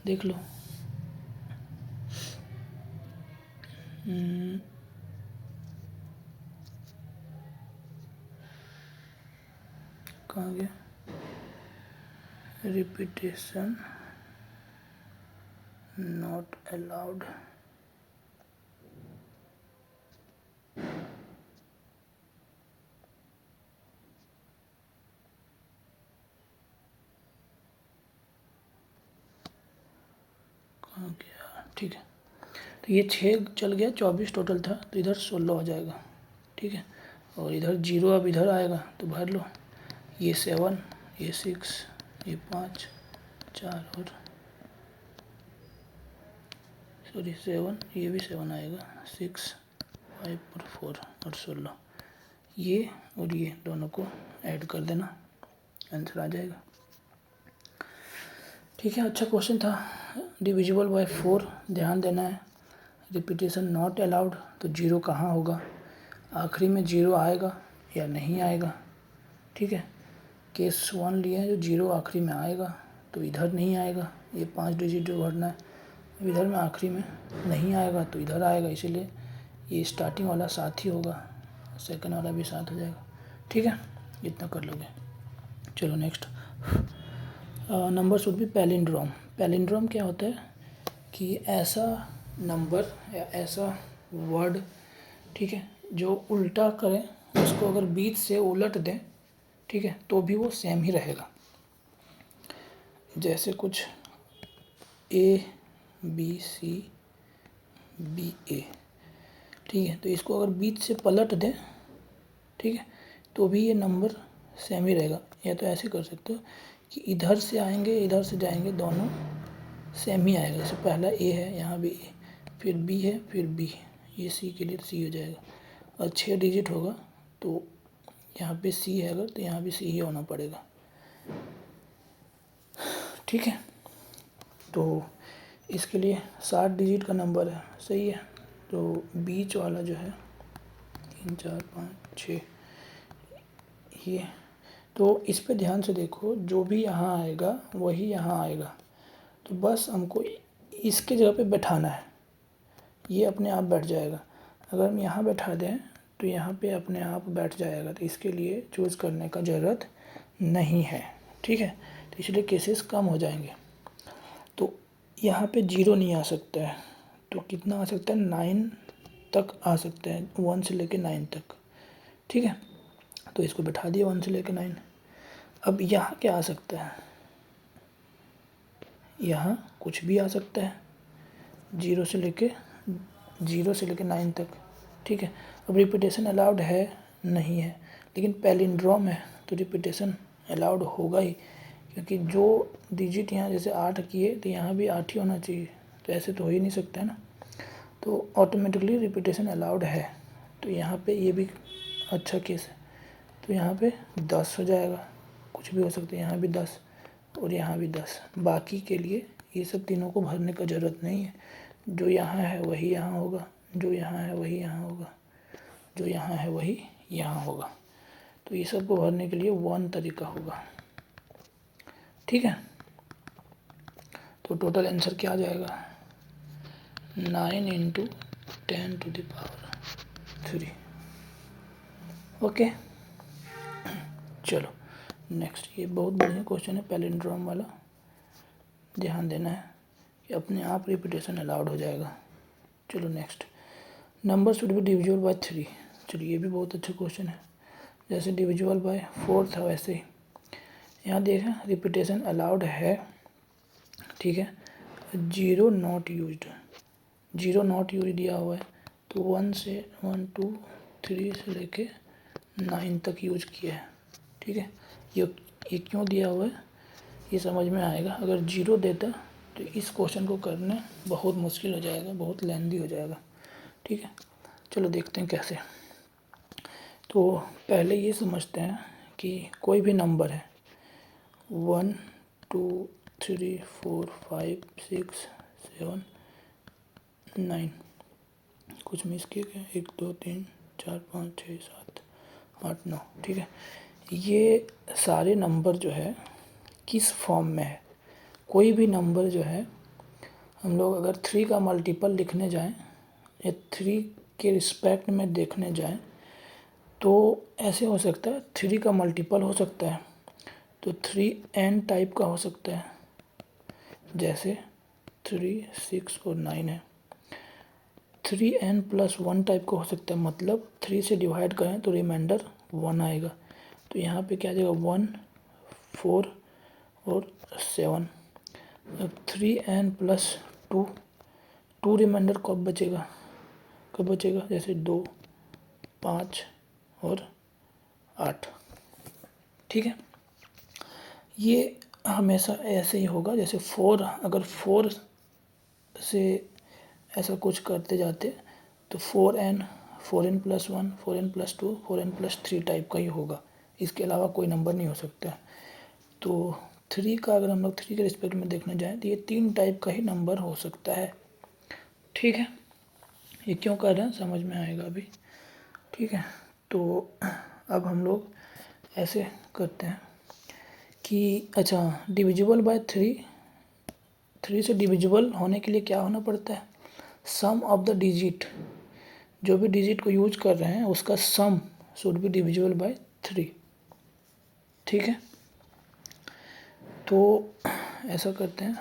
देख लो, कहाँ गया, रिपीटेशन नॉट अलाउड, कहाँ गया, ठीक है। तो ये 6 चल गया, 24 टोटल था, तो इधर 16 हो जाएगा, ठीक है। और इधर 0 अब इधर आएगा तो भर लो, ये 7 ये 6 ये 5 4 और सॉरी 7 ये भी 7 आएगा, 6 5 और 4 और 16, ये और ये दोनों को ऐड कर देना, आंसर आ जाएगा, ठीक है। अच्छा क्वेश्चन था, डिविजिबल बाय 4 ध्यान देना है। रिपीटेशन नॉट अलाउड, तो 0 कहाँ होगा, आखिरी में 0 आएगा या नहीं आएगा, ठीक है। केस 1 लिया है जो 0 आखिरी में आएगा, तो इधर नहीं आएगा, ये 5 डिजिट जो भरना है, इधर में आखिरी में नहीं आएगा तो इधर आएगा, इसीलिए ये स्टार्टिंग वाला साथ ही होगा, सेकंड वाला भी साथ हो जाएगा, ठीक है। इतना कर लोगे। चलो next, number should be palindrome. Palindrome क्या होता है कि ऐसा नंबर या ऐसा वर्ड, ठीक है, जो उल्टा करें, उसको अगर बीच से उलट दें, ठीक है, तो भी वो सेम ही रहेगा। जैसे कुछ ABC BA, ठीक है, तो इसको अगर बीच से पलट दें, ठीक है, तो भी ये नंबर सेम ही रहेगा। या तो ऐसे कर सकते हो कि इधर से आएंगे इधर से जाएंगे, दोनों सेम ही आएगा। जैसे पहला A है, यहाँ भी A, फिर B है, फिर B, ये सी के लिए सी हो जाएगा। और 6 डिजिट होगा तो यहाँ पे सी है अगर, तो यहाँ भी सी ही होना पड़ेगा। ठीक है, तो इसके लिए 60 डिजिट का नंबर है, सही है। तो बीच वाला जो है 3 4 5 6 ये, तो इस पे ध्यान से देखो, जो भी यहाँ आएगा वही यहाँ आएगा। तो बस हमको इसके जगह पे बैठाना है, ये अपने आप बैठ जाएगा। अगर हम यहाँ बैठा दें तो यहाँ पे अपने आप बैठ जाएगा, तो इसके लिए चूज़ करने का ज़रूरत नहीं है। ठीक है, तो इसलिए केसेस कम हो जाएंगे। तो यहाँ पे 0 नहीं आ सकता है, तो कितना आ सकता है, 9 तक आ सकता है, 1 से लेके 9 तक। ठीक है, तो इसको बैठा दिया 1 से लेके 9। अब यहाँ क्या आ सकता है, यहाँ कुछ भी आ सकता है, 0 से लेके 9 तक। ठीक है, अब रिपीटेशन अलाउड है नहीं है, लेकिन पैलिंड्रोम है तो रिपीटेशन अलाउड होगा ही, क्योंकि जो डिजिट यहाँ जैसे 8 किए तो यहाँ भी 8 ही होना चाहिए, तो ऐसे तो हो ही नहीं सकता है ना। तो ऑटोमेटिकली रिपीटेशन अलाउड है, तो यहाँ पे ये भी अच्छा केस है। तो यहाँ पे 10 हो जाएगा, कुछ भी हो सकता है, यहाँ भी 10 और यहाँ भी 10। बाकी के लिए ये सब तीनों को भरने का ज़रूरत नहीं है, जो यहाँ है वही यहाँ होगा, जो यहाँ है वही यहाँ होगा, जो यहाँ है वही यहाँ होगा। तो ये सब को भरने के लिए 1 तरीका होगा। ठीक है, तो टोटल आंसर क्या आ जाएगा, 9 × 10⁻3। ओके, चलो नेक्स्ट, ये बहुत बढ़िया क्वेश्चन है पैलिंड्रोम वाला, ध्यान देना है कि अपने आप रिपीटेशन अलाउड हो जाएगा। चलो next, number should be divisible by 3। चलिए ये भी बहुत अच्छा क्वेश्चन है, जैसे डिविजिबल बाय 4 था वैसे ही यहाँ देखें रिपीटेशन अलाउड है। ठीक है, 0 नॉट यूज्ड, 0 नॉट यूज दिया हुआ है, तो 1 से 1 2 3 से लेके 9 तक यूज किया है। ठीक है, ये क्यों दिया हुआ है ये समझ में आएगा। अगर 0 देता तो इस क्वेश्चन को करना बहुत मुश्किल हो जाएगा, बहुत लेंदी हो जाएगा। ठीक है, चलो देखते हैं कैसे। तो पहले ये समझते हैं कि कोई भी नंबर है 1 2 3 4 5 6 7 9, कुछ मिस किए गए, 1 2 3 4 5 6 7 8 9। ठीक है, ये सारे नंबर जो है किस फॉर्म में है, कोई भी नंबर जो है हम लोग अगर 3 का मल्टीपल लिखने जाएं या 3 के रिस्पेक्ट में देखने जाएं तो ऐसे हो सकता है, 3 का मल्टीपल हो सकता है, तो 3n टाइप का हो सकता है, जैसे 3 6 और 9 है। 3n+1 टाइप का हो सकता है, मतलब 3 से डिवाइड करें तो रिमाइंडर 1 आएगा, तो यहाँ पे क्या आ जाएगा 1 4 और 7। अब 3n+2, 2 रिमाइंडर कब बचेगा, जैसे 2 5 और 8। ठीक है, ये हमेशा ऐसे ही होगा, जैसे 4, अगर 4 से ऐसा कुछ करते जाते तो 4n, 4n+1, 4n+2, 4n+3 type का ही होगा, इसके अलावा कोई नंबर नहीं हो सकता। तो 3 का अगर हम लोग 3 के रिस्पेक्ट में देखने जाएं तो ये 3 टाइप का ही नंबर हो सकता है। ठीक है, ये क्यों कर रहे हैं समझ में आएगा अभी। ठीक है, तो अब हम लोग ऐसे करते हैं कि अच्छा डिविजिबल बाय 3 से डिविजिबल होने के लिए क्या होना पड़ता है, सम ऑफ द डिजिट, जो भी डिजिट को यूज कर रहे हैं उसका sum should be divisible by 3। ठीक है, तो ऐसा करते हैं,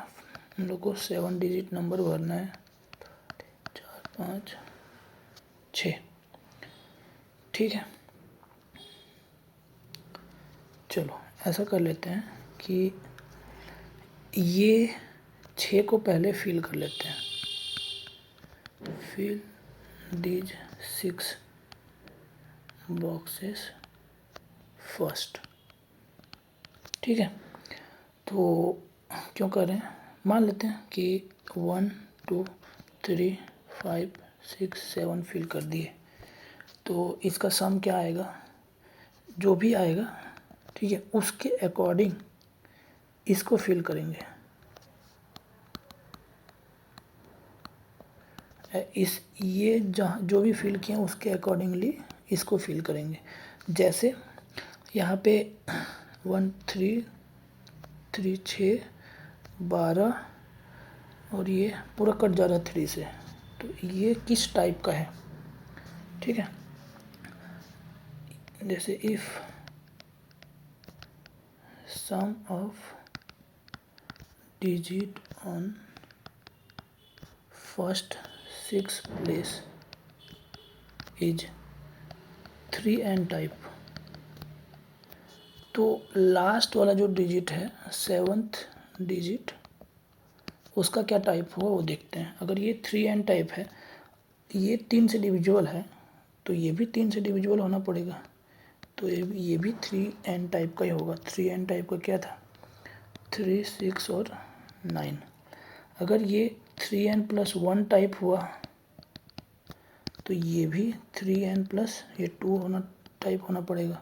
हम लोग को 7 डिजिट नंबर भरना है, 4 5 6। ठीक है, चलो ऐसा कर लेते हैं कि ये 6 को पहले फिल कर लेते हैं, फिल दीज 6 बॉक्सेस फर्स्ट। ठीक है, तो क्यों कर रहे हैं, मान लेते हैं कि 1 2 3 5 6 7 फिल कर दिए। तो इसका सम क्या आएगा, जो भी आएगा, ठीक है, उसके अकॉर्डिंग इसको फिल करेंगे। इस ये जहाँ जो भी फिल किए उसके अकॉर्डिंगली इसको फिल करेंगे। जैसे यहाँ पे 1 3 3 6 12 और ये पूरा कट जा रहा है 3 से, तो ये किस टाइप का है, ठीक है। जैसे if sum of digit on first 6 place is 3n type, तो लास्ट वाला जो डिजिट है 7th डिजिट, उसका क्या टाइप होगा वो देखते हैं। अगर ये 3n टाइप है, ये 3 से डिविजिबल है, तो ये भी 3 से डिविजिबल होना पड़ेगा, तो ये भी 3n टाइप का ही होगा। 3n टाइप का क्या था, 3 6 और 9। अगर ये 3n+1 टाइप हुआ तो ये भी 3n प्लस ये 2 होना टाइप होना पड़ेगा,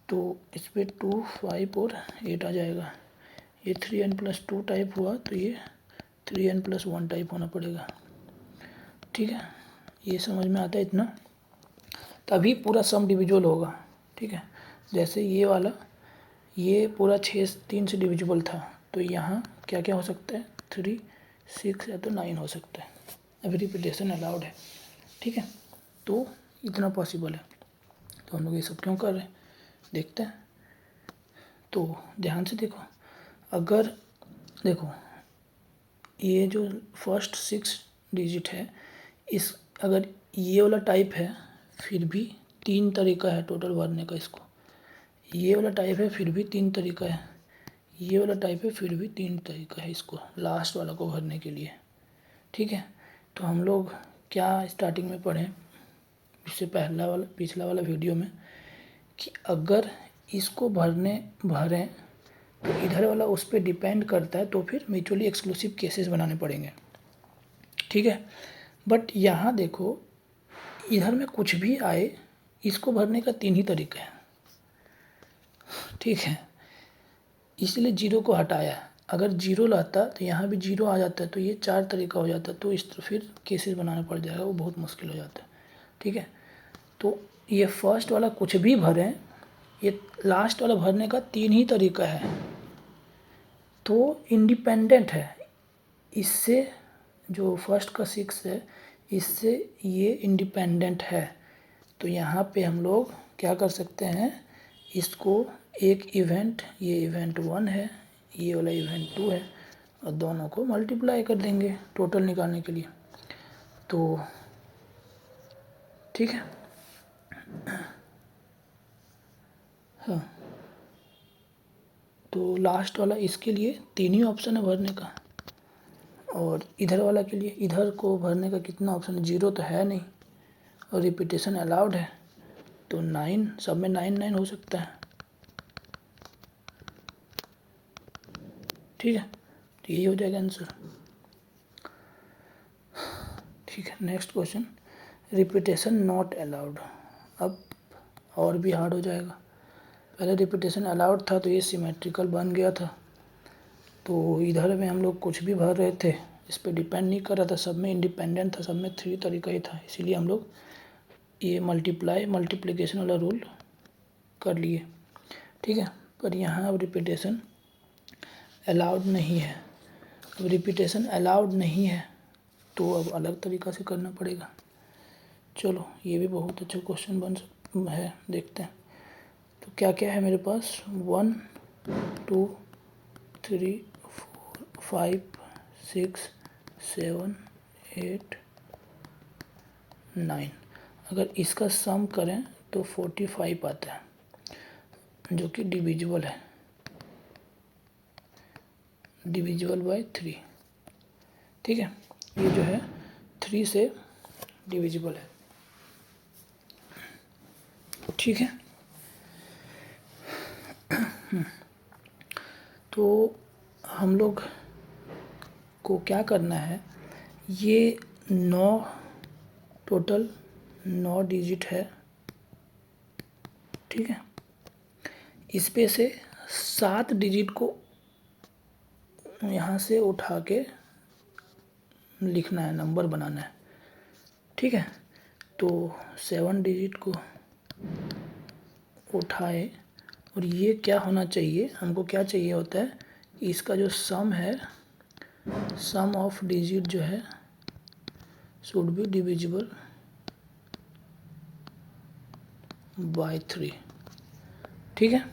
तो इस पर 2 5 और 8 आ जाएगा। ये 3n+2 टाइप हुआ तो ये 3n+1 टाइप होना पड़ेगा, ठीक है। ये समझ में आता है इतना, तभी पूरा सम डिविजिबल होगा, ठीक है। जैसे ये वाला, ये पूरा 3 से डिविजिबल था, तो यहाँ क्या क्या हो सकता है, 3 6 या तो 9 हो सकता है। अभी रिपीटेशन अलाउड है, ठीक है। तो इतना पॉसिबल है, तो हम लोग ये सब क्यों कर रहे हैं देखते हैं। तो ध्यान से देखो, अगर देखो ये जो फर्स्ट 6 डिजिट है, इस अगर ये वाला टाइप है फिर भी 3 तरीका है टोटल भरने का इसको। ये वाला टाइप है फिर भी 3 तरीका है, ये वाला टाइप है फिर भी 3 तरीका है इसको लास्ट वाला को भरने के लिए, ठीक है। तो हम लोग क्या स्टार्टिंग में पढ़ें, इससे पिछला वाला वीडियो में, कि अगर इसको भरें तो इधर वाला उस पर डिपेंड करता है, तो फिर म्यूचुअली एक्सक्लूसिव केसेस बनाने पड़ेंगे, ठीक है। बट यहाँ देखो, इधर में कुछ भी आए, इसको भरने का 3 ही तरीका है, ठीक है। इसलिए 0 को हटाया। अगर 0 लाता तो यहाँ भी 0 आ जाता है, तो ये 4 तरीका हो जाता है, तो इस तरह फिर केसेस बनाना पड़ जाएगा, वो बहुत मुश्किल हो जाता है, ठीक है। तो ये फर्स्ट वाला कुछ भी भरें, ये लास्ट वाला भरने का 3 ही तरीका है, तो इंडिपेंडेंट है इससे। जो फर्स्ट का 6 है, इससे ये इंडिपेंडेंट है। तो यहाँ पे हम लोग क्या कर सकते हैं, इसको एक इवेंट, ये इवेंट 1 है, ये वाला इवेंट 2 है, और दोनों को मल्टीप्लाई कर देंगे टोटल निकालने के लिए, तो ठीक है। हाँ, तो लास्ट वाला इसके लिए 3 ही ऑप्शन है भरने का, और इधर वाला के लिए, इधर को भरने का कितना ऑप्शन है, 0 तो है नहीं, और रिपीटेशन अलाउड है, तो 9, सब में 9 9 हो सकता है, ठीक है। तो यही हो जाएगा आंसर, ठीक है। Next question, repetition not allowed. अब और भी हार्ड हो जाएगा। पहले रिपीटेशन अलाउड था तो ये सिमेट्रिकल बन गया था, तो इधर में हम लोग कुछ भी भर रहे थे, इस पर डिपेंड नहीं कर रहा था, सब में इंडिपेंडेंट था, सब में 3 तरीका ही था, इसीलिए हम लोग ये मल्टीप्लिकेशन वाला रूल कर लिए, ठीक है। पर यहाँ अब रिपीटेशन अलाउड नहीं है। अब रिपीटेशन अलाउड नहीं है तो अब अलग तरीका से करना पड़ेगा। चलो, ये भी बहुत अच्छा क्वेश्चन है, देखते हैं। तो क्या क्या है मेरे पास, 1 2 3 4 5 6 7 8 9। अगर इसका सम करें तो 45 आता है, जो कि डिविजिबल है, डिविजिबल बाय 3, ठीक है। ये जो है 3 से डिविजिबल है, ठीक है। तो हम लोग को क्या करना है, ये 9 टोटल 9 डिजिट है, ठीक है। इस पे से 7 डिजिट को यहाँ से उठा के लिखना है, नंबर बनाना है, ठीक है। तो 7 डिजिट को उठाए और ये क्या होना चाहिए, हमको क्या चाहिए होता है, इसका जो सम है, सम ऑफ डिजिट जो है शुड बी डिविजिबल बाय 3, ठीक है।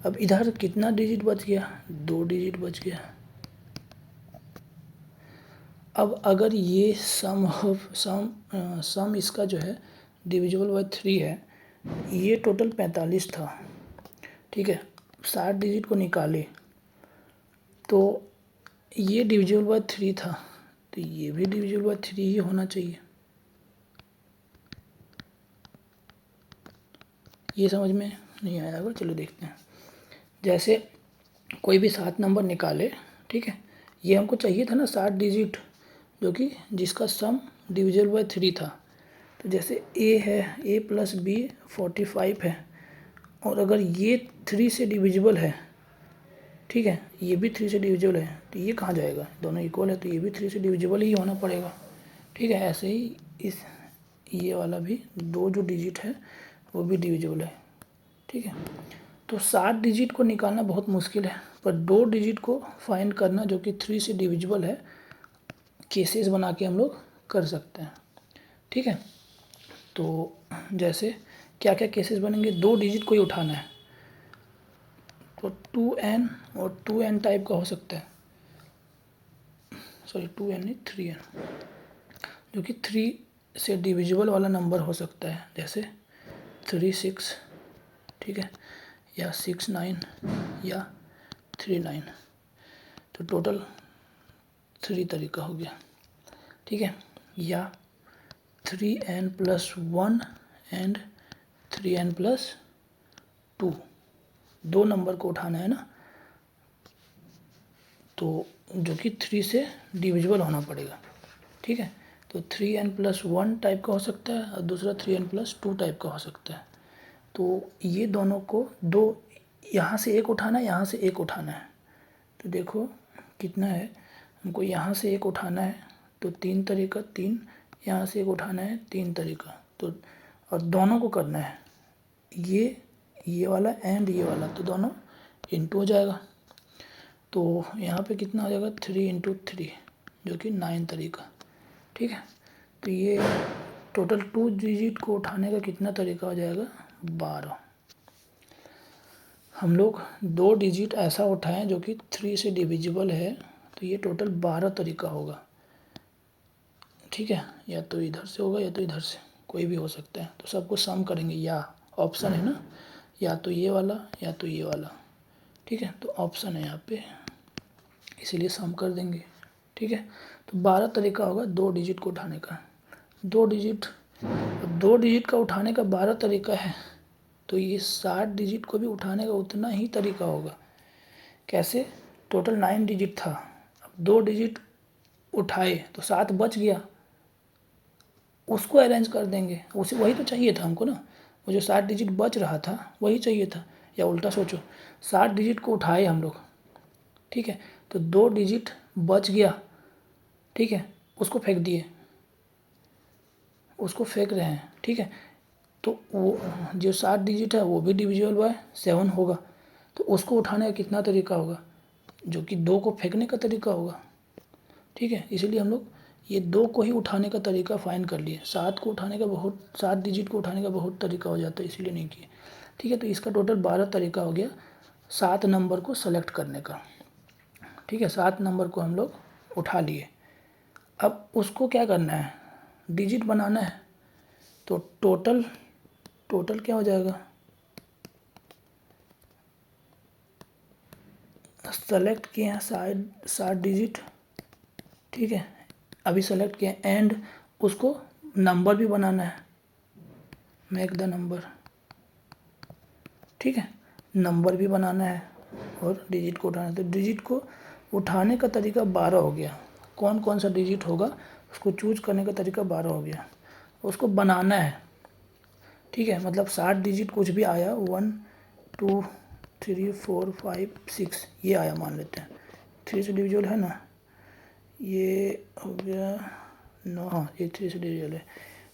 अब इधर कितना डिजिट बच गया, 2 डिजिट बच गया। अब अगर ये सम इसका जो है डिविजिबल बाय 3 है, ये टोटल 45 था, ठीक है। 60 डिजिट को निकाले तो ये डिविजिबल बाय 3 था, तो ये भी डिविजिबल बाय 3 ही होना चाहिए। ये समझ में नहीं आया होगा, चलो देखते हैं। जैसे कोई भी 7 नंबर निकाले, ठीक है। ये हमको चाहिए था ना 7 डिजिट, जो कि जिसका सम डिविजिबल बाय 3 था। तो जैसे ए है, a प्लस बी 45 है, और अगर ये 3 से डिविजिबल है, ठीक है, ये भी 3 से डिविजिबल है, तो ये कहाँ जाएगा, दोनों इक्वल है तो ये भी 3 से डिविजिबल ही होना पड़ेगा, ठीक है। ऐसे ही इस ये वाला भी 2 जो डिजिट है वो भी डिविजिबल है, ठीक है। तो 7 डिजिट को निकालना बहुत मुश्किल है, पर 2 डिजिट को फाइंड करना जो कि 3 से डिविजिबल है, केसेस बना के हम लोग कर सकते हैं, ठीक है। तो जैसे क्या क्या केसेस बनेंगे, 2 डिजिट को ही उठाना है, तो 2n और 2n टाइप का हो सकता है, सॉरी 2n नहीं 3n, जो कि 3 से डिविजिबल वाला नंबर हो सकता है, जैसे 36, ठीक है, या 69 या 39। तो टोटल 3 तरीका हो गया, ठीक है। या 3n plus 1 and 3n plus 2, 2 number को उठाना है ना, तो जो कि 3 से डिविजिबल होना पड़ेगा, ठीक है। तो 3n प्लस 1 टाइप का हो सकता है और दूसरा 3n प्लस 2 टाइप का हो सकता है। तो ये दोनों को दो, यहाँ से एक उठाना है, यहाँ से एक उठाना है। तो देखो कितना है, हमको यहाँ से एक उठाना है तो 3 तरीका, 3, यहाँ से एक उठाना है 3 तरीका, तो और दोनों को करना है, ये वाला एंड ये वाला, तो दोनों इंटू हो जाएगा। तो यहाँ पे कितना हो जाएगा, 3 इंटू 3, जो कि 9 तरीका, ठीक है। तो ये टोटल 2 डिजिट को उठाने का कितना तरीका हो जाएगा, 12। हम लोग 2 डिजिट ऐसा उठाएं जो कि 3 से डिविजिबल है, तो ये टोटल 12 तरीका होगा, ठीक है। या तो इधर से होगा या तो इधर से, कोई भी हो सकता है। तो सबको सम करेंगे, या ऑप्शन है ना, या तो ये वाला या तो ये वाला, ठीक है। तो ऑप्शन है यहाँ पे, इसीलिए सम कर देंगे, ठीक है। तो 12 तरीका होगा 2 डिजिट को उठाने का। 2 डिजिट का उठाने का 12 तरीका है, तो ये 60 डिजिट को भी उठाने का उतना ही तरीका होगा। कैसे, टोटल 9 डिजिट था, अब 2 डिजिट उठाए तो 7 बच गया, उसको अरेंज कर देंगे, उसे वही तो चाहिए था हमको ना, वो जो 60 डिजिट बच रहा था वही चाहिए था। या उल्टा सोचो, 60 डिजिट को उठाए हम लोग, ठीक है, तो 2 डिजिट बच गया, ठीक है, उसको फेंक दिए, उसको फेंक रहे हैं, ठीक है। तो वो जो 60 डिजिट है वो भी डिविजिबल बाय 7 होगा, तो उसको उठाने का कितना तरीका होगा, जो कि 2 को फेंकने का तरीका होगा, ठीक है। इसीलिए हम लोग ये 2 को ही उठाने का तरीका फाइंड कर लिए, 7 को उठाने का बहुत, 7 डिजिट को उठाने का बहुत तरीका हो जाता है, इसीलिए नहीं किए, ठीक है। तो इसका टोटल 12 तरीका हो गया 7 नंबर को सेलेक्ट करने का, ठीक है। 7 नंबर को हम लोग उठा लिए, अब उसको क्या करना है, डिजिट बनाना है। तो टोटल क्या हो जाएगा, सेलेक्ट किए हैं 60 डिजिट, ठीक है, अभी सेलेक्ट किए एंड उसको नंबर भी बनाना है, मेक द नंबर, ठीक है, नंबर भी बनाना है और डिजिट को उठाना है। तो डिजिट को उठाने का तरीका 12 हो गया, कौन कौन सा डिजिट होगा उसको चूज करने का तरीका 12 हो गया। उसको बनाना है, ठीक है। मतलब 60 डिजिट कुछ भी आया, 1 2 3 4 5 6 ये आया मान लेते हैं, 3 से डिविजिबल है ना, ये हो गया 9, हाँ ये 3 से डिविजिबल है।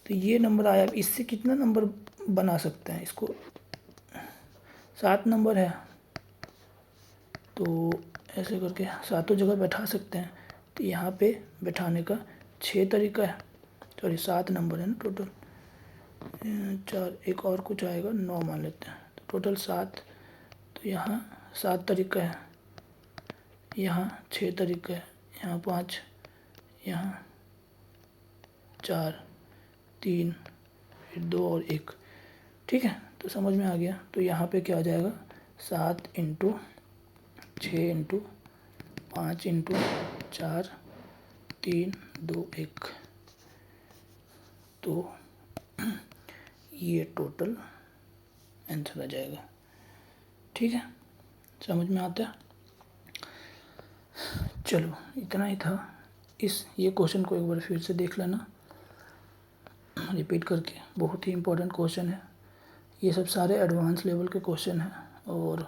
तो ये नंबर आया, इससे कितना नंबर बना सकते हैं, इसको 7 नंबर है, तो ऐसे करके सातों जगह बैठा सकते हैं। तो यहाँ पे बैठाने का 6 तरीका है, सॉरी 7 नंबर है ना टोटल, 4 एक और कुछ आएगा 9 मान लेते हैं, तो टोटल 7। तो यहाँ 7 तरीका है, यहाँ 6 तरीका है, यहाँ 5, यहाँ 4 3 फिर 2 और 1, ठीक है। तो समझ में आ गया। तो यहाँ पे क्या आ जाएगा, 7 इंटू 6 इंटू 5 इंटू 4 3 2 1, तो ये टोटल आंसर आ जाएगा, ठीक है। समझ में आता है। चलो इतना ही था। ये क्वेश्चन को एक बार फिर से देख लेना रिपीट करके, बहुत ही इम्पोर्टेंट क्वेश्चन है। ये सब सारे एडवांस लेवल के क्वेश्चन हैं और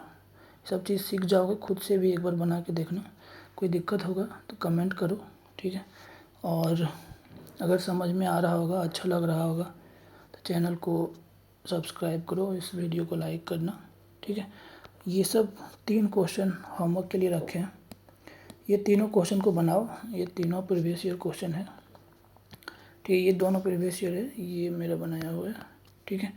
सब चीज़ सीख जाओगे, खुद से भी एक बार बना के देखना। कोई दिक्कत होगा तो कमेंट करो, ठीक है। और अगर समझ में आ रहा होगा, अच्छा लग रहा होगा, तो चैनल को सब्सक्राइब करो, इस वीडियो को लाइक करना, ठीक है। ये सब 3 क्वेश्चन होमवर्क के लिए रखे हैं, ये तीनों क्वेश्चन को बनाओ। ये तीनों प्रीवियस ईयर क्वेश्चन है, ठीक है। ये दोनों प्रीवियस ईयर है, ये मेरा बनाया हुआ है, ठीक है।